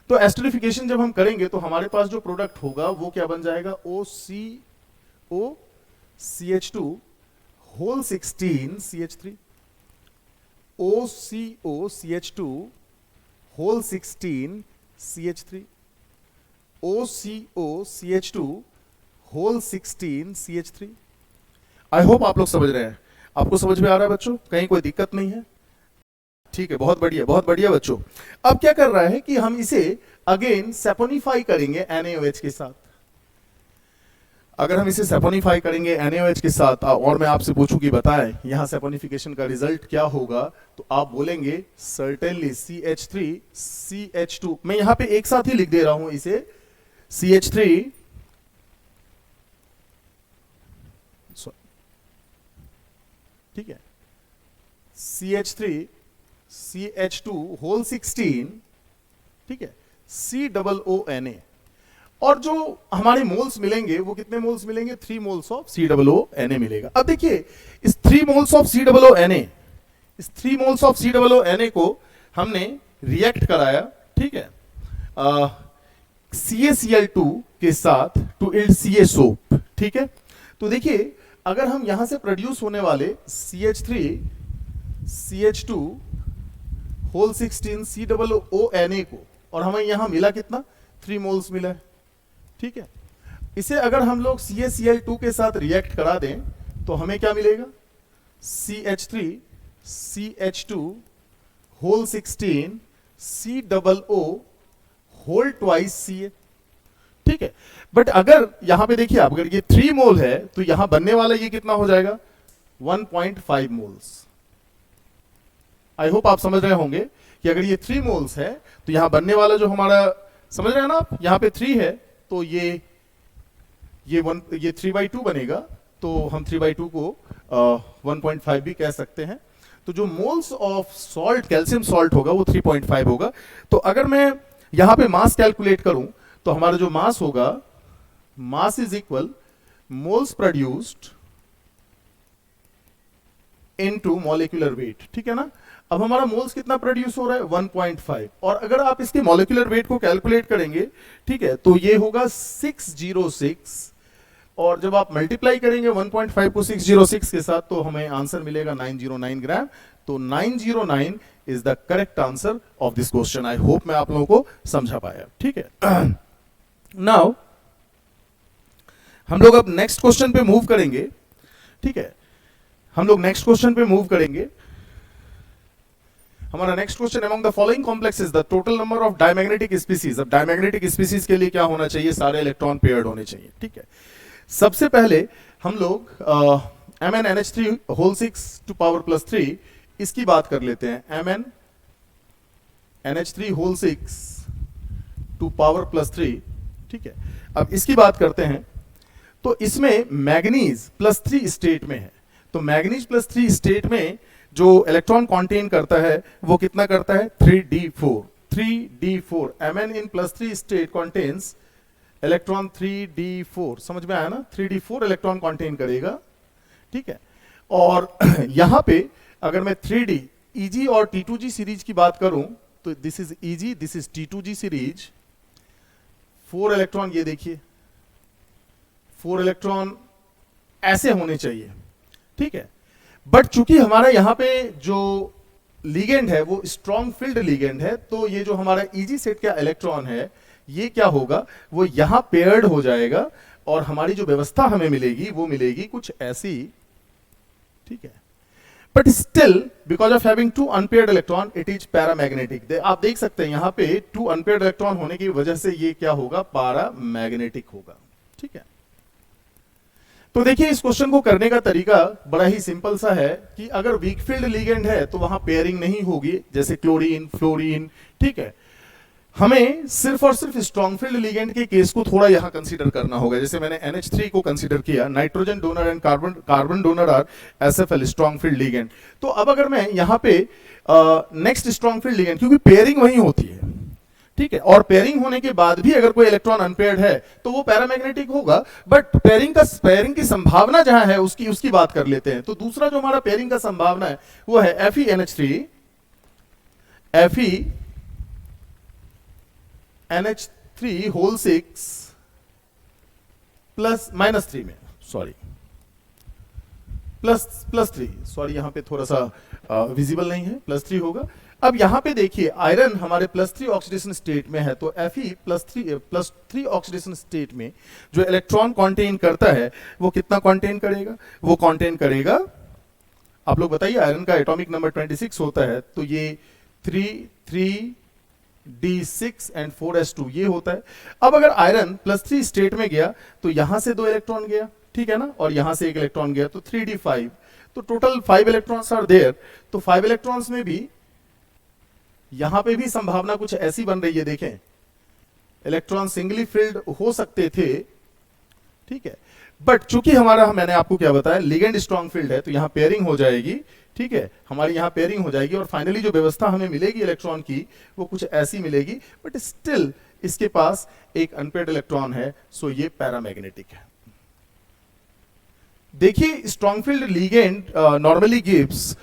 तो एस्टरिफिकेशन जब हम करेंगे तो हमारे पास जो प्रोडक्ट होगा वो क्या बन जाएगा, OCO CH2 whole 16 CH3 OCO CH2 whole 16 CH3 OCO CH2 whole 16 CH3। I hope आप लोग समझ रहे हैं। आपको समझ में आ रहा है बच्चों, कहीं कोई दिक्कत नहीं है, ठीक है, बहुत बढ़िया बच्चों। अब क्या कर रहा है कि हम इसे अगेन सेपोनिफाई करेंगे NaOH के साथ। अगर हम इसे सेपोनिफाई करेंगे NaOH के साथ और मैं आपसे पूछूं कि बताएं यहां सेपोनिफिकेशन का रिजल्ट क्या होगा, तो आप बोलेंगे सर्टेनली CH3 CH2। मैं यहां पे एक साथ ही लिख दे रहा हूं इसे, CH3 ठीक है, CH3 CH2 होल 16, ठीक है, COONA। और जो हमारे मोल्स मिलेंगे वो कितने मोल्स मिलेंगे, 3 मोल्स ऑफ COONA मिलेगा। अब देखिए इस 3 मोल्स ऑफ COONA, इस 3 मोल्स ऑफ COONA को हमने रिएक्ट कराया, ठीक है, CaCl2 के साथ टू इल्ड CaSO, ठीक है। तो देखिए अगर हम यहां से प्रोड्यूस होने वाले CH3 CH2 होल 16 COONA को, और हमें यहां मिला कितना, 3 मोल्स मिला है, ठीक है। इसे अगर हम लोग CaCl2 के साथ रिएक्ट करा दें तो हमें क्या मिलेगा, CH3 CH2 whole 16 COO whole twice Ca, ठीक है। बट अगर यहां पे देखिए आप, अगर ये 3 मोल है तो यहां बनने वाला ये कितना हो जाएगा, 1.5 मोल्स। आई होप आप समझ रहे होंगे कि अगर ये 3 मोल्स है तो यहां बनने वाला जो हमारा, समझ रहे हैं ना आप, यहां पे 3 है तो ये 3/2 बनेगा। तो हम 3/2 को 1.5 भी कह सकते हैं। तो जो moles of salt, calcium salt होगा वो 3.5 होगा। तो अगर मैं यहां पे मास कैलकुलेट करूं तो हमारा जो मास होगा, mass is equal moles produced into molecular weight, ठीक है ना। अब हमारा मोल्स कितना प्रोड्यूस हो रहा है 1.5, और अगर आप इसके मॉलिक्यूलर वेट को कैलकुलेट करेंगे, ठीक है, तो ये होगा 606, और जब आप मल्टीप्लाई करेंगे 1.5 को 606 के साथ तो हमें आंसर मिलेगा 909 ग्राम। तो 909 is the correct answer of this question. I hope मैं आप लोगों को समझा पाया, ठीक है। नाउ हम लोग अब नेक्स्ट क्वेश्चन पे मूव करेंगे, ठीक है, हम लोग नेक्स्ट क्वेश्चन पे मूव करेंगे। हमारा next question, among the following complexes the total number of diamagnetic species. अब डायमैग्नेटिक स्पीसीज के लिए क्या होना चाहिए, सारे इलेक्ट्रॉन पेयर्ड होने चाहिए, ठीक है। सबसे पहले हम लोग MnNH3 whole 6 to power plus 3 इसकी बात कर लेते हैं। MnNH3 whole 6 to power plus 3, ठीक है। अब इसकी बात करते हैं तो इसमें मैग्नीज प्लस 3 स्टेट में है। तो मैग्नीज प्लस 3 स्टेट में जो इलेक्ट्रॉन कंटेन करता है वो कितना करता है 3d4। 3d4 Mn in plus 3 state contains electron 3d4, समझ में आया ना, 3d4 इलेक्ट्रॉन कंटेन करेगा, ठीक है। और यहां पे अगर मैं 3d Eg और T2g सीरीज की बात करूं तो this is Eg, this is T2g series. 4 electron, ये देखिए 4 इलेक्ट्रॉन ऐसे होने चाहिए, ठीक है। बट चूंकि हमारा यहां पे जो लिगेंड है वो स्ट्रॉन्ग फील्ड लिगेंड है, तो ये जो हमारा Eg सेट का इलेक्ट्रॉन है ये क्या होगा, वो यहां पेयर्ड हो जाएगा, और हमारी जो व्यवस्था हमें मिलेगी वो मिलेगी कुछ ऐसी, ठीक है। But still because of having 2 unpaired electron it is paramagnetic. आप देख सकते हैं यहां पे 2 अनपेयर्ड इलेक्ट्रॉन होने की वजह से ये क्या होगा, पैरामैग्नेटिक होगा, ठीक है। तो देखिए इस क्वेश्चन को करने का तरीका बड़ा ही सिंपल सा है कि अगर वीक फील्ड लिगेंड है तो वहां पेयरिंग नहीं होगी, जैसे क्लोरीन, फ्लोरीन, ठीक है। हमें सिर्फ और सिर्फ स्ट्रॉन्ग फील्ड लिगेंड के केस को थोड़ा यहां कंसीडर करना होगा। जैसे मैंने NH3 को कंसीडर किया, nitrogen donor and carbon donor are SFL, strong field ligand. तो अब अगर मैं यहां पे नेक्स्ट स्ट्रॉन्ग फील्ड लिगेंड, क्योंकि पेयरिंग वही होती है, ठीक है, और पेयरिंग होने के बाद भी अगर कोई इलेक्ट्रॉन अनपेयर्ड है तो वो पैरामैग्नेटिक होगा। बट पेयरिंग की संभावना जहां है उसकी बात कर लेते हैं। तो दूसरा जो हमारा पेयरिंग का संभावना है वो है FeNH3 होल 6 प्लस माइनस 3 में, सॉरी प्लस 3, सॉरी यहां पे थोड़ा सा विजिबल नहीं है, प्लस 3 होगा। अब यहां पे देखिए आयरन हमारे प्लस 3 ऑक्सीडेशन स्टेट में है, तो Fe प्लस 3 ऑक्सीडेशन स्टेट में जो इलेक्ट्रॉन कंटेन करता है वो कितना कंटेन करेगा, वो कंटेन करेगा, आप लोग बताइए, आयरन का एटॉमिक नंबर 26 होता है, तो ये 3D6 एंड 4s2 ये होता है। अब अगर आयरन प्लस 3 स्टेट में गया तो यहां से 2 इलेक्ट्रॉन गया, ठीक है ना, और यहां से 1 इलेक्ट्रॉन गया, तो 3D5, तो टोटल 5 इलेक्ट्रॉन्स आर देयर। तो 5 इलेक्ट्रॉन्स में भी यहां पे भी संभावना कुछ ऐसी बन रही है, देखें इलेक्ट्रॉन सिंगली फिल्ड हो सकते थे, ठीक है। बट चूंकि हमारा, मैंने आपको क्या बताया, लिगेंड स्ट्रॉन्ग फील्ड है, तो यहां पेयरिंग हो जाएगी, ठीक है, हमारी यहां पेयरिंग हो जाएगी, और फाइनली जो व्यवस्था हमें मिलेगी इलेक्ट्रॉन की वो कुछ ऐसी मिलेगी। बट स्टिल इसके पास एक अनपेयर्ड इलेक्ट्रॉन है, सो ये पैरामैग्नेटिक है। देखिए strong field ligand normally gives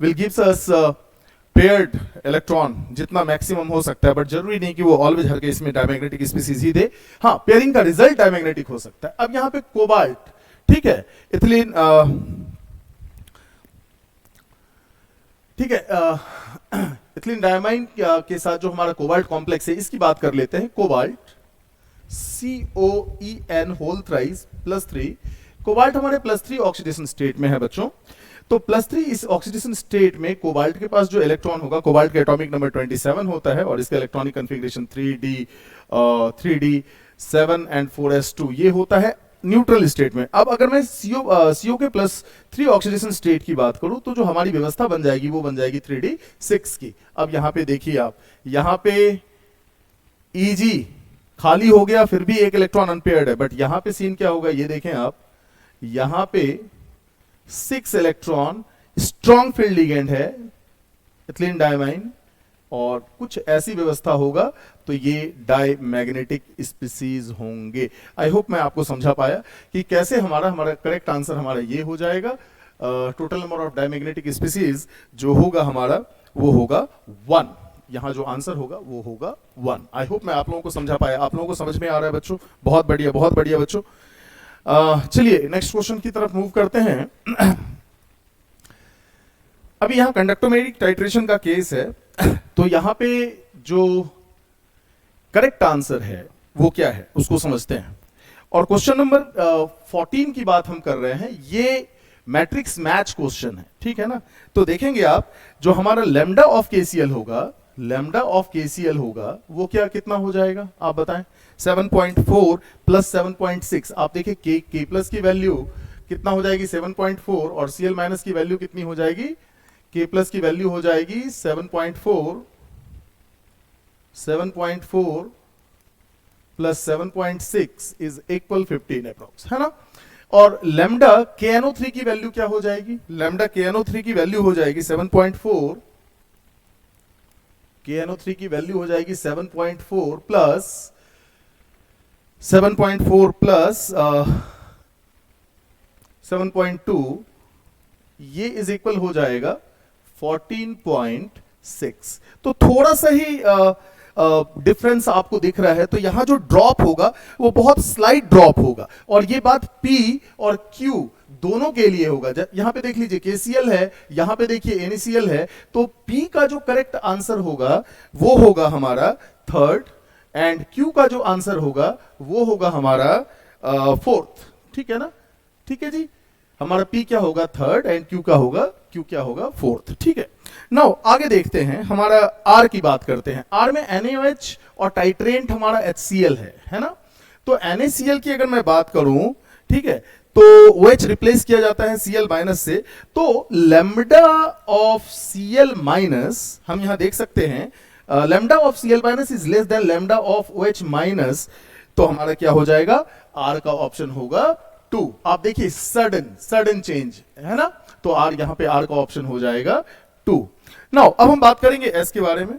will gives us paired electron जितना मैक्सिमम हो सकता है, बट जरूरी नहीं कि वो ऑलवेज हर केस में डायमैग्नेटिक स्पीसीज ही दे। हाँ, पेयरिंग का रिजल्ट डायमैग्नेटिक हो सकता है। अब यहां पे कोबाल्ट, ठीक है, इथिलीन, ठीक है, इथिलीन डायमाइन के साथ जो हमारा कोबाल्ट कॉम्प्लेक्स है इसकी बात कर लेते हैं। Cobalt COEN whole thrice plus 3, cobalt हमारे प्लस 3 ऑक्सीडेशन स्टेट में है बच्चों। तो प्लस 3 इस ऑक्सीडेशन स्टेट में कोबाल्ट के पास जो इलेक्ट्रॉन होगा, कोबाल्ट का एटॉमिक नंबर 27 होता है, और इसका electronic configuration 3D7 and 4s2 ये होता है न्यूट्रल स्टेट में। अब अगर मैं CO के प्लस 3 ऑक्सीडेशन स्टेट की बात करूं तो जो हमारी व्यवस्था बन जाएगी वो बन जाएगी 3D6 की। अब यहां पे देखिए आप, यहां पे Eg खाली हो गया, फिर भी एक इलेक्ट्रॉन अनपेयर्ड है, बट यहां पे सीन क्या होगा ये देखें आप, यहां पे 6 इलेक्ट्रॉन, स्ट्रॉन्ग फील्ड लिगेंड है इथिलीन डायमाइन, और कुछ ऐसी व्यवस्था होगा तो ये डायमैग्नेटिक स्पीसीज होंगे। आई होप मैं आपको समझा पाया कि कैसे हमारा करेक्ट आंसर हमारा ये हो जाएगा। Total number of diamagnetic species जो होगा हमारा वो होगा 1। यहां जो आंसर होगा वो होगा 1। आई होप मैं आप लोगों को समझा पाया। आप लोगों को समझ में आ रहा है बच्चों? बहुत बढ़िया, बहुत बढ़िया बच्चों। चलिए नेक्स्ट क्वेश्चन की तरफ मूव करते हैं। अभी यहां कंडक्टोमेट्रिक टाइट्रेशन का केस है, तो यहां पे जो करेक्ट आंसर है वो क्या है उसको समझते हैं। और क्वेश्चन नंबर 14 की बात हम कर रहे हैं, ये मैट्रिक्स मैच क्वेश्चन है, ठीक है ना। तो देखेंगे आप, जो हमारा लैम्डा ऑफ केसीएल होगा, लैम्डा ऑफ केसीएल होगा वो क्या कितना हो जाएगा आप बताएं? 7.4 प्लस 7.6। आप देखिए के प्लस की वैल्यू कितना हो जाएगी 7.4, और सीएल माइनस की वैल्यू कितनी हो जाएगी? के प्लस की वैल्यू हो जाएगी 7.4 प्लस 7.6 इज इक्वल 15 अप्रोक्स, है ना। और लैम्डा KNO3 की वैल्यू क्या हो जाएगी? लैम्डा KNO3 की वैल्यू हो जाएगी 7.4, KNO3 की वैल्यू हो जाएगी 7.4 प्लस 7.2, ये इज इक्वल हो जाएगा 14.6। तो थोड़ा सा ही डिफरेंस आपको दिख रहा है। तो यहां जो ड्रॉप होगा वो बहुत स्लाइट ड्रॉप होगा, और ये बात P और Q दोनों के लिए होगा। यहां पे देख लीजिए KCl है, यहां पे देखिए NaCl है, तो P का जो करेक्ट आंसर होगा वो होगा हमारा 3rd, एंड Q का जो आंसर होगा वो होगा हमारा 4th, ठीक है ना। ठीक है जी, हमारा P क्या होगा 3rd एंड Q क्या होगा 4th, ठीक है। नाउ आगे देखते हैं, हमारा R की बात करते हैं। R में NaOH और टाइट्रेंट हमारा HCl है ना। तो NaCl की अगर मैं बात करूं, ठीक है, तो OH रिप्लेस किया जाता है Cl माइनस से, तो लैम्डा ऑफ Cl माइनस हम यहां देख सकते हैं, lambda of Cl minus is less than lambda of OH minus, तो हमारा क्या हो जाएगा? R का ऑप्शन होगा 2। आप देखिए सडन चेंज है ना, तो R यहां पे R का ऑप्शन हो जाएगा 2। नाउ अब हम बात करेंगे S के बारे में।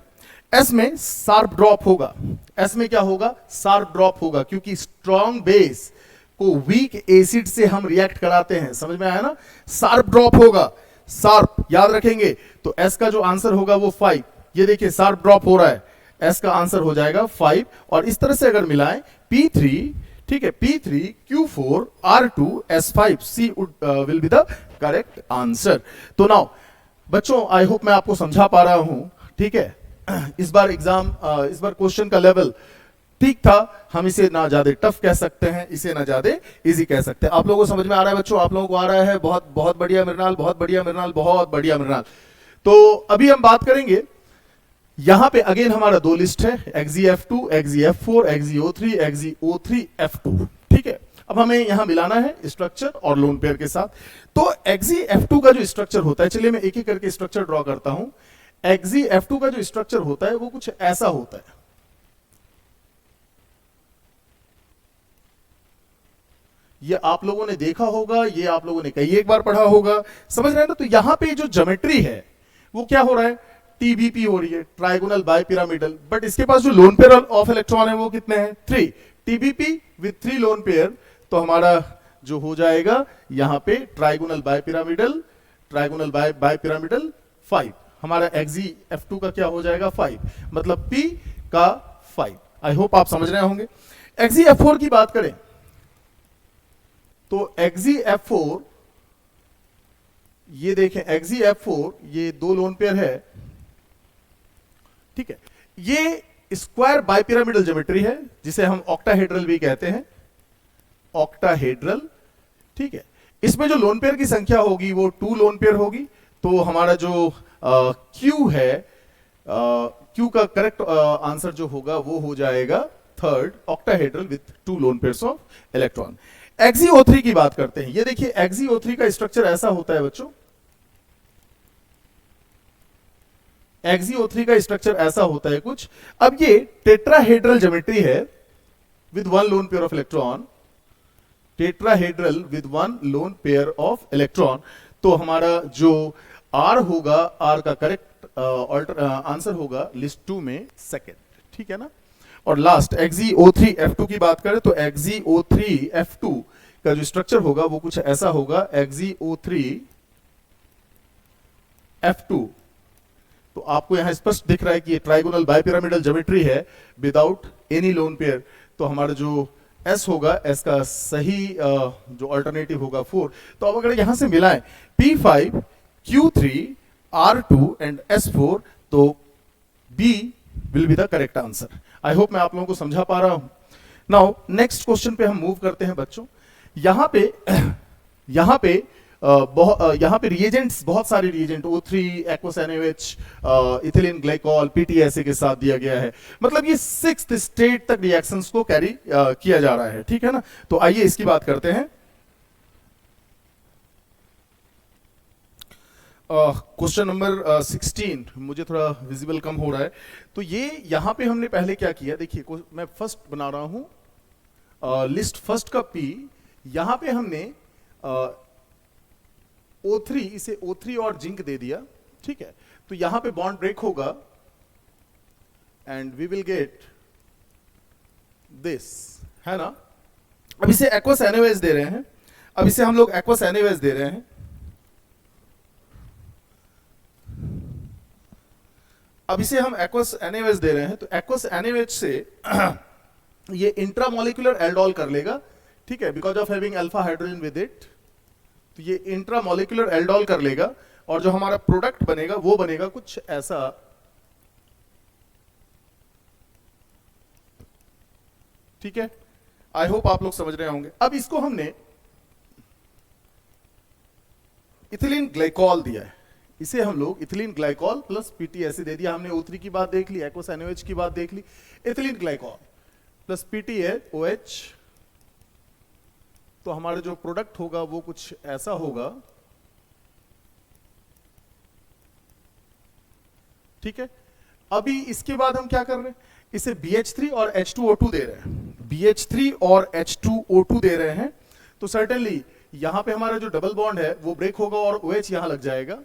S में शार्प ड्रॉप होगा। S में क्या होगा? शार्प ड्रॉप होगा, क्योंकि स्ट्रॉन्ग बेस को वीक एसिड से हम रिएक्ट कराते हैं, समझ में आया ना। शार्प ड्रॉप होगा, शार्प याद रखेंगे। तो S का जो आंसर होगा वो 5। ये देखिए शार्प ड्रॉप हो रहा है, S का आंसर हो जाएगा 5। और इस तरह से अगर मिलाएं P3, ठीक है, P3 Q4 R2 S5, C will be the correct answer. तो नाउ बच्चों आई होप मैं आपको समझा पा रहा हूं, ठीक है। इस बार क्वेश्चन का लेवल ठीक था। हम इसे ना ज्यादा टफ कह सकते हैं, इसे ना ज्यादा इजी कह सकते हैं। आप लोगों को समझ में आ रहा है बच्चों? आप लोगों को आ रहा है? बहुत बहुत बढ़िया मृणाल, बहुत बढ़िया मृणाल, बहुत बढ़िया मृणाल। तो अभी हम बात करेंगे, यहां पे अगेन हमारा 2 लिस्ट है, XeF2, XeF4, XeO3, XeO3F2, ठीक है। अब हमें यहां मिलाना है स्ट्रक्चर और लोन पेयर के साथ। तो XeF2 का जो स्ट्रक्चर होता है, चलिए मैं एक एक करके स्ट्रक्चर ड्रॉ करता हूं। XeF2 का जो स्ट्रक्चर होता है वो कुछ ऐसा होता है। ये आप लोगों ने देखा होगा, ये आप लोगों ने कई एक बार पढ़ा होगा, समझ रहे हैं ना। तो यहां पे जो ज्योमेट्री है वो क्या हो रहा है? TBP हो रही है, ट्राइगोनल बाइपिरामिडल। बट इसके पास जो लोन पेयर ऑफ इलेक्ट्रॉन है वो कितने हैं? 3। TBP विथ 3 लोन पेयर, तो हमारा जो हो जाएगा यहां पे ट्राइगोनल बाइपिरामिडल 5। हमारा XeF2 का क्या हो जाएगा? 5, मतलब P का 5। आई होप आप समझ रहे होंगे। XeF4 की बात करें तो XeF4, ये देखें XeF4, ये 2 लोन पेयर है, ठीक है। ये स्क्वायर बाइपिरामिडल ज्योमेट्री है, जिसे हम ऑक्टाहेड्रल भी कहते हैं, ऑक्टाहेड्रल, ठीक है। इसमें जो लोन पेयर की संख्या होगी वो 2 लोन पेयर होगी। तो हमारा जो Q है, Q का करेक्ट आंसर जो होगा वो हो जाएगा 3rd octahedral with 2 lone pairs of electron. XeO3 की बात करते हैं। ये देखिए XeO3 का स्ट्रक्चर ऐसा होता है बच्चों, XeO3 का स्ट्रक्चर ऐसा होता है कुछ। अब ये टेट्राहेड्रल ज्योमेट्री है with 1 lone pair of electron, tetrahedral with one lone pair of electron. तो हमारा जो आर होगा, आर का करेक्ट आंसर होगा लिस्ट 2 में सेकेंड, ठीक है ना। और लास्ट XeO3F2 की बात करें तो XeO3F2 का जो स्ट्रक्चर होगा वो कुछ ऐसा होगा, XeO3F2। तो आपको यहां स्पष्ट दिख रहा है कि ये ट्राइगोनल बाइपिरामिडल ज्योमेट्री है विदाउट एनी लोन पेयर। तो हमारा जो S होगा, S का सही जो अल्टरनेटिव होगा 4। तो अब अगर यहां से मिलाएं P5 Q3 R2 and S4 तो B will be the correct answer. I hope मैं आप लोगों को समझा पा रहा हूं। नाउ नेक्स्ट क्वेश्चन पे हम मूव करते हैं बच्चों। यहां पे यहाँ पे रिएजेंट्स, बहुत सारे reagent O3, aqueous NaOH, ethylene glycol, PTSA के साथ दिया गया है। मतलब ये 6th स्टेट तक रिएक्शंस को कैरी किया जा रहा है, ठीक है ना। तो आइए इसकी बात करते हैं। क्वेश्चन नंबर 16 मुझे थोड़ा विजिबल कम हो रहा है। तो ये यहां पे हमने पहले क्या किया, देखिए मैं फर्स्ट बना रहा हूं लिस्ट फर्स्ट का P। यहां पे हमने O3, इसे O3 और जिंक दे दिया, ठीक है। तो यहां पे बॉन्ड ब्रेक होगा and we will get this, है ना। अब इसे एक्वस NaOH दे रहे हैं, अब इसे हम लोग एक्वस NaOH दे रहे हैं। अब इसे हम एक्वस NaOH दे रहे हैं, तो एक्वस NaOH से ये इंट्रामोलिकुलर एल्डोल कर लेगा, ठीक है, because of having alpha hydrogen with it. तो ये इंट्रामोलिकुलर एल्डोल कर लेगा और जो हमारा प्रोडक्ट बनेगा वो बनेगा कुछ ऐसा, ठीक है। आई होप आप लोग समझ रहे होंगे। अब इसको हमने इथिलीन ग्लाइकॉल दिया है, इसे हम लोग इथिलीन ग्लाइकॉल प्लस PTSA दे दिया। हमने O3 की बात देख ली, एक्वस NaOH की बात देख ली, इथिलीन ग्लाइकॉल प्लस PTOH। तो हमारा जो प्रोडक्ट होगा वो कुछ ऐसा होगा, ठीक है। अभी इसके बाद हम क्या कर रहे हैं, इसे BH3 और H2O2 दे रहे हैं, BH3 और H2O2 दे रहे हैं। तो सर्टेनली यहां पे हमारा जो डबल बॉन्ड है वो ब्रेक होगा और OH यहां लग जाएगा,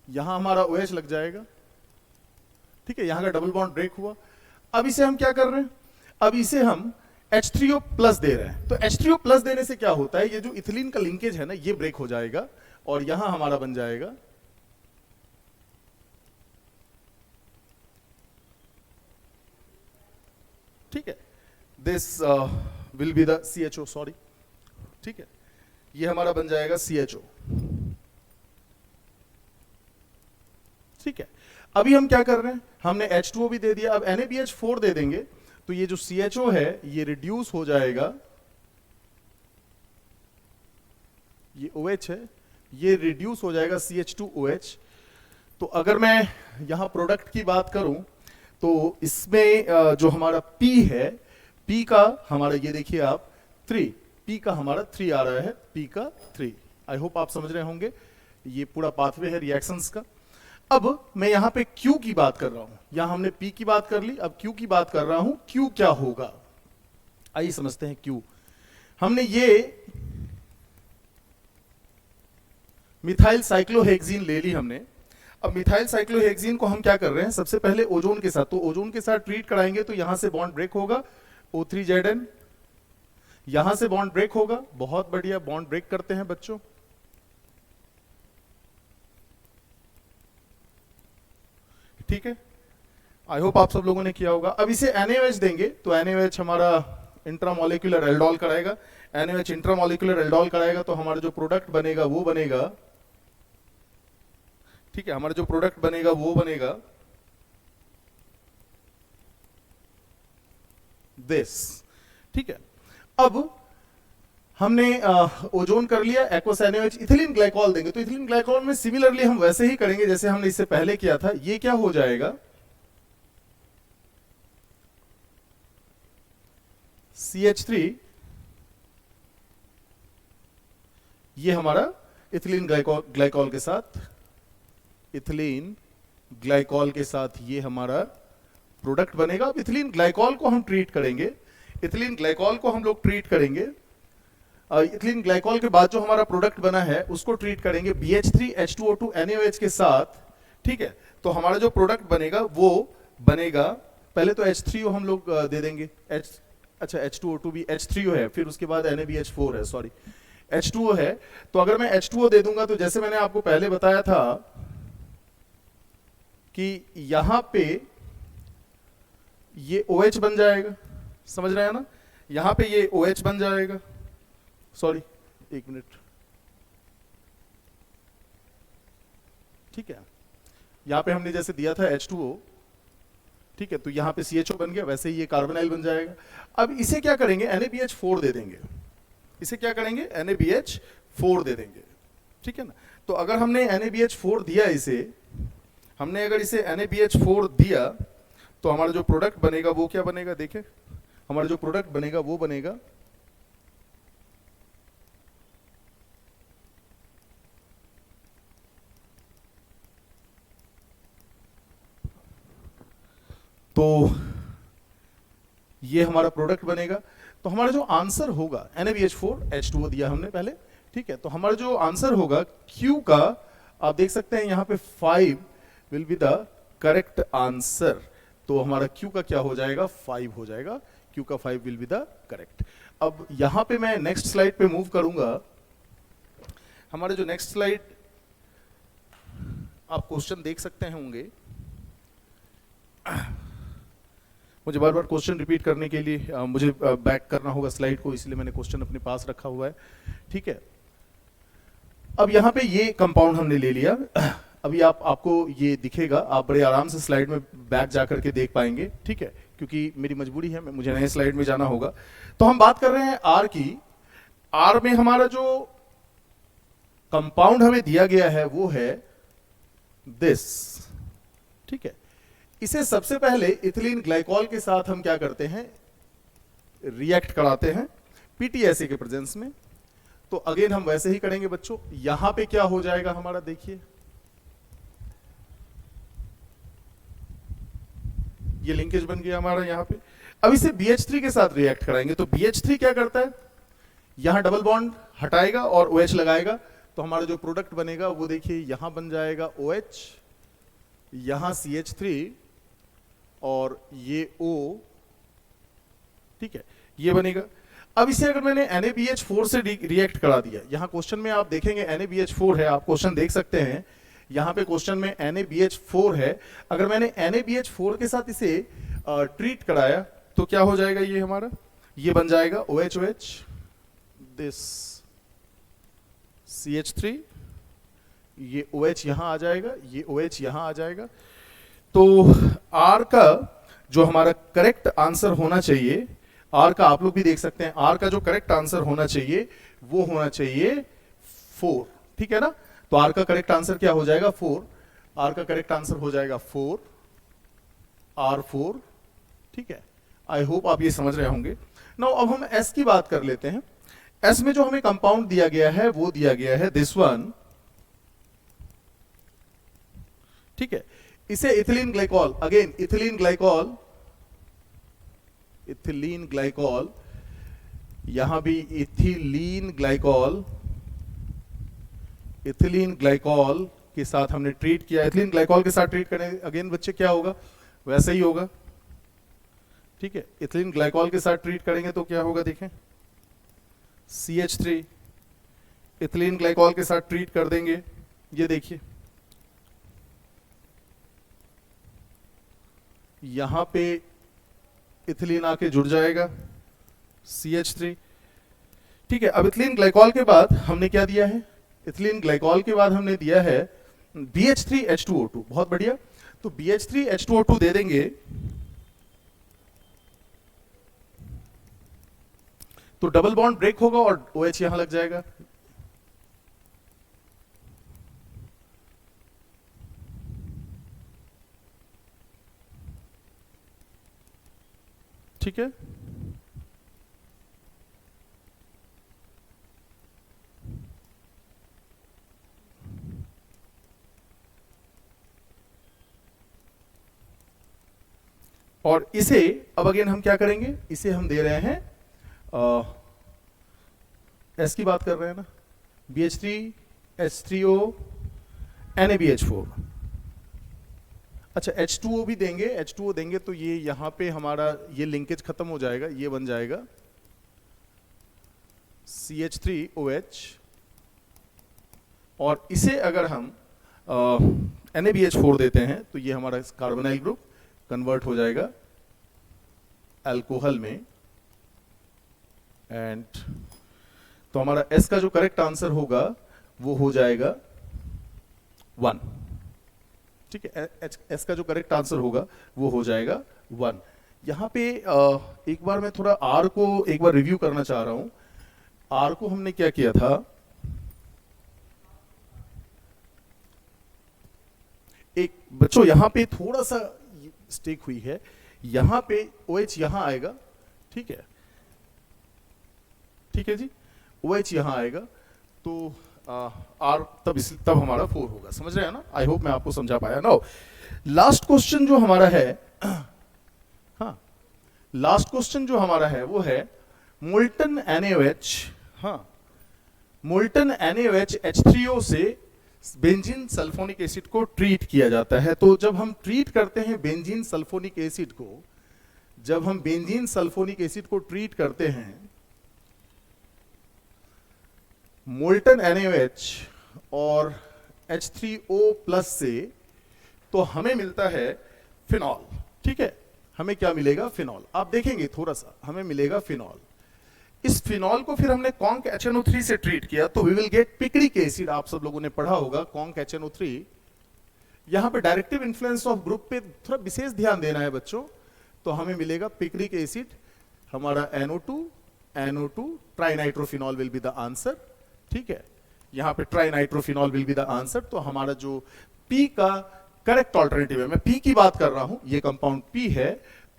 यहां हमारा OH लग जाएगा, ठीक है। यहां का डबल बॉन्ड ब्रेक हुआ। अब इसे हम क्या कर रहे हैं, अब इसे हम H3O प्लस दे रहे हैं। तो H3O प्लस देने से क्या होता है, ये जो इथिलीन का लिंकेज है ना ये ब्रेक हो जाएगा और यहां हमारा बन जाएगा, ठीक है, this will be the CHO, sorry, ठीक है, ये हमारा बन जाएगा CHO, ठीक है। अभी हम क्या कर रहे हैं, हमने H2O भी दे दिया, अब NaBH4 दे देंगे तो ये जो CHO है ये रिड्यूस हो जाएगा, ये OH है ये रिड्यूस हो जाएगा CH2OH। तो अगर मैं यहां प्रोडक्ट की बात करूं तो इसमें जो हमारा P है, P का हमारा ये देखिए आप 3, P का हमारा 3 आ रहा है, P का 3। आई होप आप समझ रहे होंगे, ये पूरा पाथवे है रिएक्शंस का। अब मैं यहां पे Q की बात कर रहा हूं, यहां हमने P की बात कर ली, अब Q की बात कर रहा हूं। Q क्या होगा, आइए समझते हैं Q। हमने ये मिथाइल साइक्लोहेक्सीन ले ली हमने। अब मिथाइल साइक्लोहेक्सीन को हम क्या कर रहे हैं, सबसे पहले ओजोन के साथ, तो ओजोन के साथ ट्रीट कराएंगे तो यहां से बॉन्ड ब्रेक होगा, O3Zn, यहां से बॉन्ड ब्रेक होगा, बहुत बढ़िया, बॉन्ड ब्रेक करते हैं बच्चों। ठीक है, आई होप आप सब लोगों ने किया होगा। अब इसे NaOH देंगे तो NaOH हमारा इंट्रामोलिकुलर एल्डोल कराएगा, NaOH इंट्रामोलिकुलर एल्डोल कराएगा तो हमारा जो प्रोडक्ट बनेगा वो बनेगा, ठीक है, हमारा जो प्रोडक्ट बनेगा वो बनेगा दिस, ठीक है। अब हमने ओजोन कर लिया, एक्वस NaOH, इथिलीन ग्लाइकॉल देंगे तो इथिलीन ग्लाइकॉल में सिमिलरली हम वैसे ही करेंगे जैसे हमने इससे पहले किया था। ये क्या हो जाएगा, CH3, ये हमारा इथिलीन ग्लाइकॉल के साथ, इथिलीन ग्लाइकॉल के साथ ये हमारा प्रोडक्ट बनेगा। अब इथिलीन ग्लाइकॉल को हम ट्रीट करेंगे, इथिलीन ग्लाइकॉल को हम लोग ट्रीट करेंगे। इथिलीन ग्लाइकॉल के बाद जो हमारा प्रोडक्ट बना है उसको ट्रीट करेंगे BH3H2O2 NaOH के साथ, ठीक है। तो हमारा जो प्रोडक्ट बनेगा वो बनेगा, पहले तो H3O हम लोग दे देंगे, अच्छा H2O2 भी H3O है, फिर उसके बाद NaBH4 है, सॉरी H2O है। तो अगर मैं H2O दे दूंगा तो जैसे मैंने आपको पहले बताया था कि यहां पे ये OH बन जाएगा, समझ रहे हैं ना, यहां पे ये OH बन जाएगा, सॉरी एक मिनट, ठीक है। यहां पे हमने जैसे दिया था H2O, ठीक है, तो यहां पे CHO बन गया, वैसे ही ये कार्बोनाइल बन जाएगा। अब इसे क्या करेंगे, NaBH4 दे देंगे, इसे क्या करेंगे, NaBH4 दे देंगे, ठीक है ना। तो अगर हमने NaBH4 दिया, इसे हमने अगर इसे NaBH4 दिया तो हमारा जो प्रोडक्ट बनेगा वो क्या बनेगा, देखें हमारा जो प्रोडक्ट बनेगा वो बनेगा तो ये हमारा प्रोडक्ट बनेगा। तो हमारा जो आंसर होगा, NaBH4 H2O दिया हमने पहले, ठीक है, तो हमारा जो आंसर होगा Q का, आप देख सकते हैं यहां पे 5 will be the correct answer. तो हमारा Q का क्या हो जाएगा, 5 हो जाएगा, Q का 5 विल बी द करेक्ट। अब यहां पे मैं नेक्स्ट स्लाइड पे मूव करूंगा। हमारा जो नेक्स्ट स्लाइड, आप क्वेश्चन देख सकते हैं होंगे, मुझे बार बार क्वेश्चन रिपीट करने के लिए मुझे बैक करना होगा स्लाइड को, इसलिए मैंने क्वेश्चन अपने पास रखा हुआ है, ठीक है। अब यहाँ पे ये कंपाउंड हमने ले लिया, अभी आपको ये दिखेगा, आप बड़े आराम से स्लाइड में बैक जाकर के देख पाएंगे, ठीक है, क्योंकि मेरी मजबूरी है, मुझे नए स्लाइड में जाना होगा। तो हम बात कर रहे हैं आर की। आर में हमारा जो कंपाउंड हमें दिया गया है वो है दिस, ठीक है। इसे सबसे पहले इथिलीन ग्लाइकॉल के साथ हम क्या करते हैं, रिएक्ट कराते हैं PTSA के प्रेजेंस में। तो अगेन हम वैसे ही करेंगे बच्चों, यहां पे क्या हो जाएगा हमारा, देखिए ये लिंकेज बन गया हमारा यहां पे। अब इसे BH3 के साथ रिएक्ट कराएंगे, तो BH3 क्या करता है, यहां डबल बॉन्ड हटाएगा और OH लगाएगा। तो हमारा जो प्रोडक्ट बनेगा वो देखिए यहां बन जाएगा OH, यहां CH3 और ये O, ठीक है, ये बनेगा। अब इसे अगर मैंने NaBH4 से रिएक्ट करा दिया, यहां क्वेश्चन में आप देखेंगे NaBH4 है, आप क्वेश्चन देख सकते हैं, यहां पे क्वेश्चन में NaBH4 है। अगर मैंने NaBH4 के साथ इसे ट्रीट कराया तो क्या हो जाएगा, ये हमारा ये बन जाएगा OH, दिस CH3, ये OH यहां आ जाएगा, ये OH यहां आ जाएगा। तो R का जो हमारा करेक्ट आंसर होना चाहिए, R का आप लोग भी देख सकते हैं, R का जो करेक्ट आंसर होना चाहिए वो होना चाहिए 4, ठीक है ना। तो R का करेक्ट आंसर क्या हो जाएगा, 4, R का करेक्ट आंसर हो जाएगा 4, R4, ठीक है। आई होप आप ये समझ रहे होंगे। नाउ अब हम S की बात कर लेते हैं। S में जो हमें कंपाउंड दिया गया है वो दिया गया है दिस वन, ठीक है। इसे ethylene glycol, again ethylene glycol, ethylene glycol, यहां भी इथिलीन ग्लाइकॉल, इथिलीन ग्लाइकॉल के साथ हमने ट्रीट किया। इथिलीन ग्लाइकॉल के साथ ट्रीट करें, अगेन बच्चे क्या होगा, वैसे ही होगा, ठीक है। इथिलीन ग्लाइकॉल के साथ ट्रीट करेंगे तो क्या होगा, देखें CH3, इथिलीन ग्लाइकॉल के साथ ट्रीट कर देंगे, ये देखिए यहां पे इथिलीन आके जुड़ जाएगा CH3, ठीक है। अब इथिलीन ग्लाइकॉल के बाद हमने क्या दिया है, इथिलीन ग्लाइकॉल के बाद हमने दिया है BH3H2O2, बहुत बढ़िया। तो BH3H2O2 दे देंगे, तो डबल बॉन्ड ब्रेक होगा और OH यहां लग जाएगा, ठीक है। और इसे अब अगेन हम क्या करेंगे, इसे हम दे रहे हैं एस की बात कर रहे हैं ना, BH3 H3O NaBH4। अच्छा H2O भी देंगे, H2O देंगे तो ये यहां पे हमारा ये लिंकेज खत्म हो जाएगा, ये बन जाएगा CH3OH। और इसे अगर हम NaBH4 देते हैं तो ये हमारा कार्बोनाइल ग्रुप कन्वर्ट हो जाएगा अल्कोहल में। एंड तो हमारा S का जो करेक्ट आंसर होगा वो हो जाएगा 1। ठीक है, S का जो करेक्ट आंसर होगा वो हो जाएगा 1। यहां पे एक बार मैं थोड़ा R को एक बार रिव्यू करना चाह रहा हूं। R को हमने क्या किया था, एक बच्चों यहां पे थोड़ा सा स्टेक हुई है, यहां पे OH यहां आएगा, ठीक है, ठीक है जी, OH यहां आएगा तो R तब हमारा 4 होगा। समझ रहे हैं ना? आई होप मैं आपको समझा पाया। नाउ लास्ट क्वेश्चन जो हमारा है, हाँ लास्ट क्वेश्चन जो हमारा है वो है मोल्टन NaOH, हाँ मोल्टन NaOH H3O से बेंजीन सल्फोनिक एसिड को ट्रीट किया जाता है। तो जब हम ट्रीट करते हैं बेंजीन सल्फोनिक एसिड को, जब हम बेंजीन सल्फोनिक एसिड को ट्रीट करते हैं मोल्टन NaOH और H3O प्लस से, तो हमें मिलता है फिनॉल। ठीक है, हमें क्या मिलेगा? फिनॉल। आप देखेंगे थोड़ा सा, हमें मिलेगा फिनॉल। इस फिनॉल को फिर हमने कॉन्क HNO3 से ट्रीट किया तो we will get picric acid. आप सब लोगों ने पढ़ा होगा कॉन्क HNO3। यहां पे डायरेक्टिव इन्फ्लुएंस ऑफ ग्रुप पे थोड़ा विशेष ध्यान देना है बच्चों। तो हमें मिलेगा पिक्रिक एसिड, हमारा NO2 trinitrophenol will be the answer. ठीक है, यहां पे trinitrophenol will be the answer. तो हमारा जो P का करेक्ट ऑल्टरनेटिव है, मैं P की बात कर रहा हूं, ये कंपाउंड P है,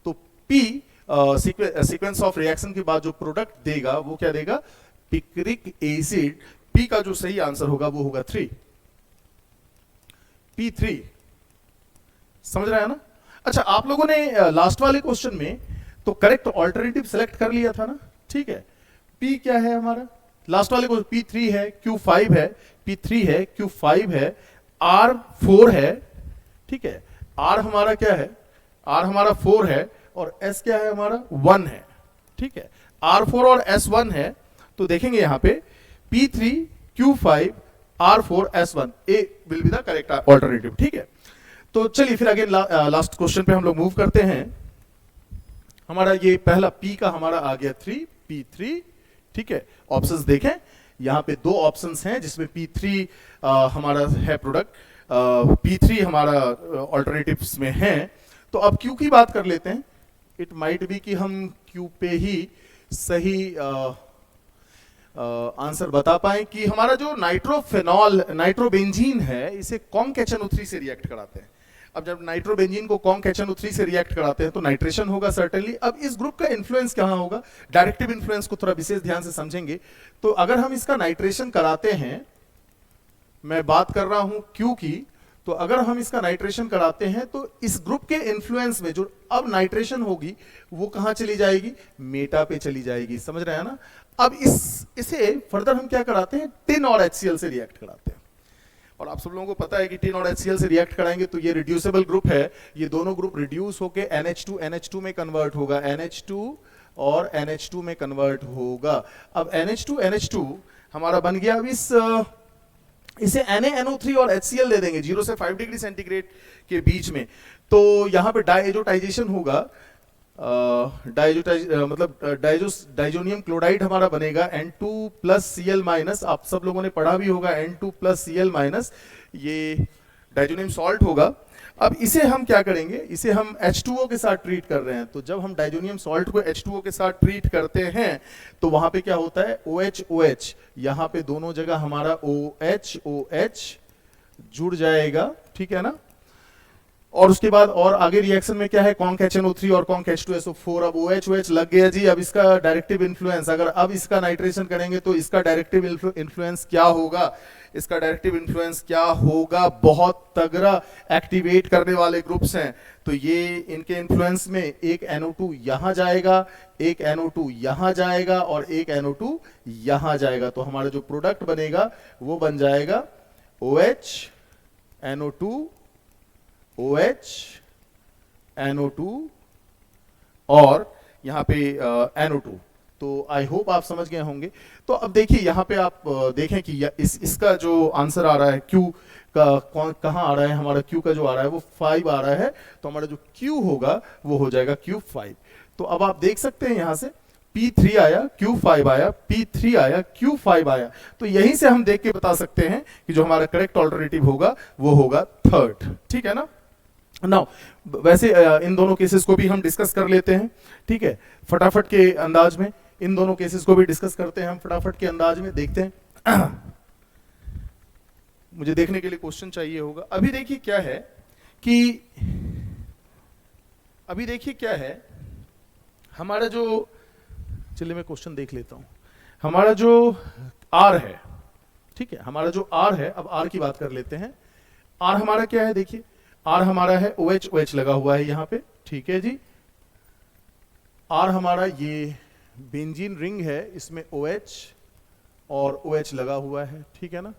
तो P सीक्वेंस ऑफ रिएक्शन के बाद जो प्रोडक्ट देगा वो क्या देगा? Picric acid. P का जो सही आंसर होगा वो होगा 3, P3। समझ रहे हैं ना? अच्छा, आप लोगों ने लास्ट वाले क्वेश्चन में तो करेक्ट ऑल्टरनेटिव सेलेक्ट कर लिया था ना? ठीक है, P क्या है हमारा? लास्ट वाले को P3 है, Q5 है, P3 है, Q5 है, R4 है। ठीक है, R हमारा क्या है? R हमारा 4 है और S क्या है हमारा? 1 है। ठीक है, R4 और S1 है। तो देखेंगे यहां पे P3 Q5 R4 S1, A will be the correct alternative. ठीक है, तो चलिए फिर अगेन लास्ट क्वेश्चन पे हम लोग मूव करते हैं। हमारा ये पहला P का हमारा आ गया 3, P3। ठीक है, ऑप्शंस देखें, यहां पे 2 ऑप्शंस हैं जिसमें P3 हमारा है प्रोडक्ट, P3 हमारा ऑल्टरनेटिव्स में है। तो अब Q की बात कर लेते हैं। इट माइट बी कि हम Q पे ही सही आंसर बता पाए कि हमारा जो नाइट्रोफेनॉल नाइट्रोबेंजीन है, इसे कॉन्क HNO3 से रिएक्ट कराते हैं। अब जब नाइट्रोबेंजीन को कॉन्क HNO3 से रिएक्ट कराते हैं तो नाइट्रेशन होगा सर्टेनली। अब इस ग्रुप का इन्फ्लुएंस कहां होगा? डायरेक्टिव इन्फ्लुएंस को थोड़ा विशेष ध्यान से समझेंगे। तो अगर हम इसका नाइट्रेशन कराते हैं, मैं बात कर रहा हूं Q की, तो अगर हम इसका नाइट्रेशन कराते हैं तो इस ग्रुप के इन्फ्लुएंस में जो अब नाइट्रेशन होगी वो कहां चली जाएगी? मेटा पे चली जाएगी। समझ रहे हैं ना? अब इसे फर्दर हम क्या कराते हैं? टिन और HCl से रिएक्ट कराते हैं। और आप सब लोगों को पता है कि टिन और HCl से रिएक्ट कराएंगे तो ये रिड्यूसेबल ग्रुप है, ये दोनों ग्रुप रिड्यूस होके NH2 में कन्वर्ट होगा, NH2 और NH2 में कन्वर्ट होगा। अब NH2 हमारा बन गया। अब इसे NaNO3 और HCl दे देंगे 0 से 5 डिग्री सेंटीग्रेड के बीच में। तो यहां पे डाइजोटाइजेशन होगा, डाइजोनियम क्लोराइड हमारा बनेगा N2 प्लस Cl माइनस। आप सब लोगों ने पढ़ा भी होगा N2 प्लस Cl माइनस, ये डाइजोनियम सॉल्ट होगा। अब इसे हम क्या करेंगे? इसे हम H2O के साथ ट्रीट कर रहे हैं। तो जब हम डाइजोनियम सॉल्ट को H2O के साथ ट्रीट करते हैं तो वहां पे क्या होता है? OH यहां पे दोनों जगह हमारा OH जुड़ जाएगा। ठीक है ना? और उसके बाद और आगे रिएक्शन में क्या है, कॉन्क HNO3 और कॉन्क H2SO4। अब OH लग गया जी। अब इसका डायरेक्टिव इन्फ्लुएंस, अगर अब इसका नाइट्रेशन करेंगे तो इसका डायरेक्टिव इन्फ्लुएंस क्या होगा, इसका डायरेक्टिव इन्फ्लुएंस क्या होगा, बहुत तगड़ा एक्टिवेट करने वाले ग्रुप्स हैं। तो ये इनके इन्फ्लुएंस में एक NO2 यहां जाएगा, एक NO2 यहां जाएगा और एक NO2 यहां जाएगा। तो हमारा जो प्रोडक्ट बनेगा वो बन जाएगा OH NO2 OH NO2 और यहां पे NO2। तो आई होप आप समझ गए होंगे। तो अब देखिए यहां पे आप देखें कि इसका जो आंसर आ रहा है Q का, कहां आ रहा है, हमारा Q का जो आ रहा है वो 5 आ रहा है। तो हमारा जो Q होगा वो हो जाएगा Q5। तो अब आप देख सकते हैं यहां से P3 आया, Q5 आया, P3 आया, Q5 आया। तो यहीं से हम देख के बता सकते हैं कि जो हमारा करेक्ट ऑल्टरनेटिव होगा वो होगा थर्ड। ठीक है ना। नाउ वैसे इन दोनों केसेस को भी हम डिस्कस कर लेते हैं। ठीक है, फटाफट के अंदाज में इन दोनों केसेस को भी डिस्कस करते हैं हम फटाफट के अंदाज में। देखते हैं मुझे देखने के लिए क्वेश्चन चाहिए होगा। अभी देखिए क्या है कि हमारा जो, चलिए मैं क्वेश्चन देख लेता हूं। हमारा जो R है, ठीक है, हमारा जो R है, अब R की बात कर लेते हैं। R हमारा क्या है, देखिए R हमारा है OH लगा हुआ है यहां पे। ठीक है जी, R हमारा ये बेंजीन रिंग है, इसमें OH और OH लगा हुआ है। ठीक है ना।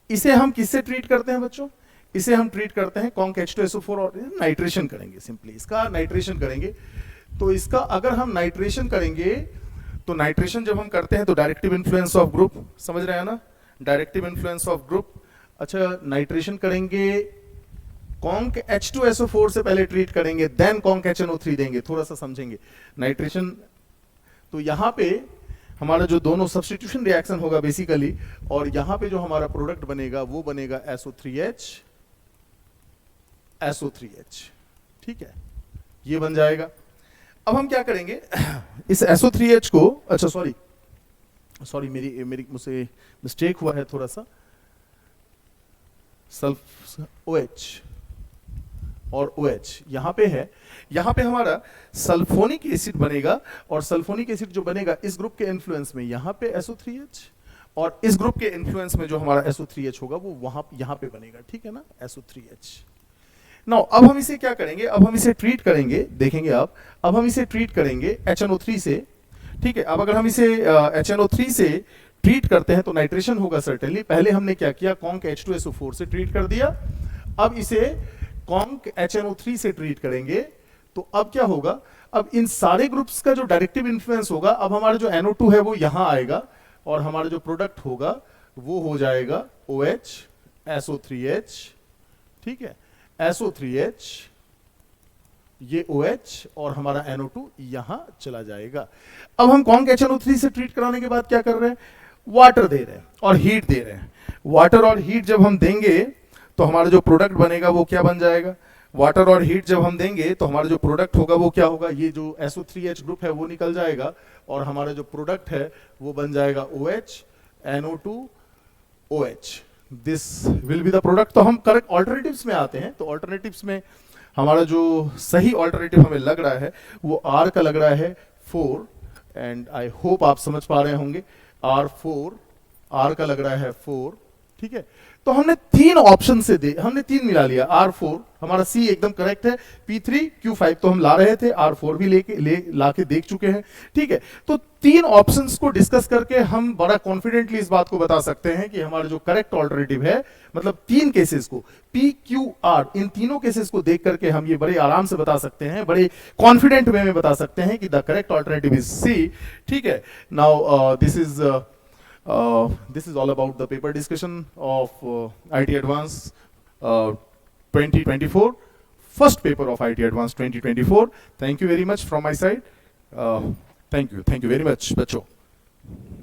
इसे हम किससे ट्रीट करते हैं बच्चों, इसे हम ट्रीट करते हैं कॉन्क H2SO4 और नाइट्रेशन करेंगे, सिंपली इसका नाइट्रेशन करेंगे। तो इसका अगर हम नाइट्रेशन करेंगे तो नाइट्रेशन जब हम करते हैं तो डायरेक्टिव इन्फ्लुएंस ऑफ ग्रुप, समझ रहे हैं ना, डायरेक्टिव इन्फ्लुएंस ऑफ ग्रुप। अच्छा, नाइट्रेशन करेंगे कॉन्क H2SO4 से पहले ट्रीट करेंगे, देन कॉन्क HNO3 देंगे। थोड़ा सा समझेंगे नाइट्रेशन। तो यहां पे हमारा जो दोनों सब्स्टिट्यूशन रिएक्शन होगा बेसिकली, और यहां पे जो हमारा प्रोडक्ट बनेगा वो बनेगा SO3H SO3H। ठीक है, ये बन जाएगा। अब हम क्या करेंगे इस SO3H को, अच्छा सॉरी मेरी मुझसे मिस्टेक हुआ है थोड़ा सा, सल्फ OH और OH यहां पे है। यहां पे हमारा सल्फोनिक एसिड बनेगा, और सल्फोनिक एसिड जो बनेगा इस ग्रुप के इन्फ्लुएंस में यहां पे SO3H, और इस ग्रुप के इन्फ्लुएंस में जो हमारा SO3H होगा वो वहां यहां पे बनेगा। ठीक है ना, SO3H। नाउ अब हम इसे क्या करेंगे, अब हम इसे ट्रीट करेंगे, देखेंगे आप, अब हम इसे ट्रीट करेंगे HNO3 से। ठीक है, अब अगर हम इसे HNO3 से ट्रीट करते हैं तो नाइट्रेशन होगा सर्टेनली। पहले हमने क्या किया, कॉन्क H2SO4 से ट्रीट कर दिया, अब इसे कॉन्क HNO3 से ट्रीट करेंगे। तो अब क्या होगा, अब इन सारे ग्रुप्स का जो डायरेक्टिव इन्फ्लुएंस होगा, अब हमारा जो NO2 है वो यहां आएगा, और हमारा जो प्रोडक्ट होगा वो हो जाएगा OH SO3H। ठीक है, SO3H, ये OH और हमारा NO2 यहां चला जाएगा। अब हम कॉन्क HNO3 से ट्रीट कराने के बाद क्या कर रहे हैं, वाटर दे रहे हैं और हीट दे रहे हैं। वाटर और हीट जब हम देंगे तो हमारा जो प्रोडक्ट बनेगा वो क्या बन जाएगा, वाटर और हीट जब हम देंगे तो हमारा जो प्रोडक्ट होगा वो क्या होगा, ये जो SO3H ग्रुप है वो निकल जाएगा, और हमारा जो प्रोडक्ट है वो बन जाएगा OH NO2 OH। This will be the product. तो हम करेक्ट ऑल्टरनेटिव्स में आते हैं। तो ऑल्टरनेटिव्स में हमारा जो सही ऑल्टरनेटिव हमें लग रहा है वो R का लग रहा है 4, एंड आई होप आप समझ पा रहे होंगे। R का लग रहा है 4। ठीक है, तो हमने 3 ऑप्शन से हमने 3 मिला लिया। R4 हमारा C एकदम करेक्ट है, P3 Q5 तो हम ला रहे थे, R4 भी लाके देख चुके हैं। ठीक है, तो 3 ऑप्शंस को डिस्कस करके हम बड़ा कॉन्फिडेंटली इस बात को बता सकते हैं कि हमारा जो करेक्ट ऑल्टरनेटिव है, मतलब 3 केसेस को P Q R, इन तीनों केसेस को देख करके हम ये बड़े आराम से बता सकते हैं, बड़े कॉन्फिडेंट वे में बता सकते हैं कि the correct alternative is C। ठीक है, now this is all about the paper discussion of IT Advanced 2024, first paper of IT Advanced 2024. Thank you very much from my side. Thank you very much, बच्चों।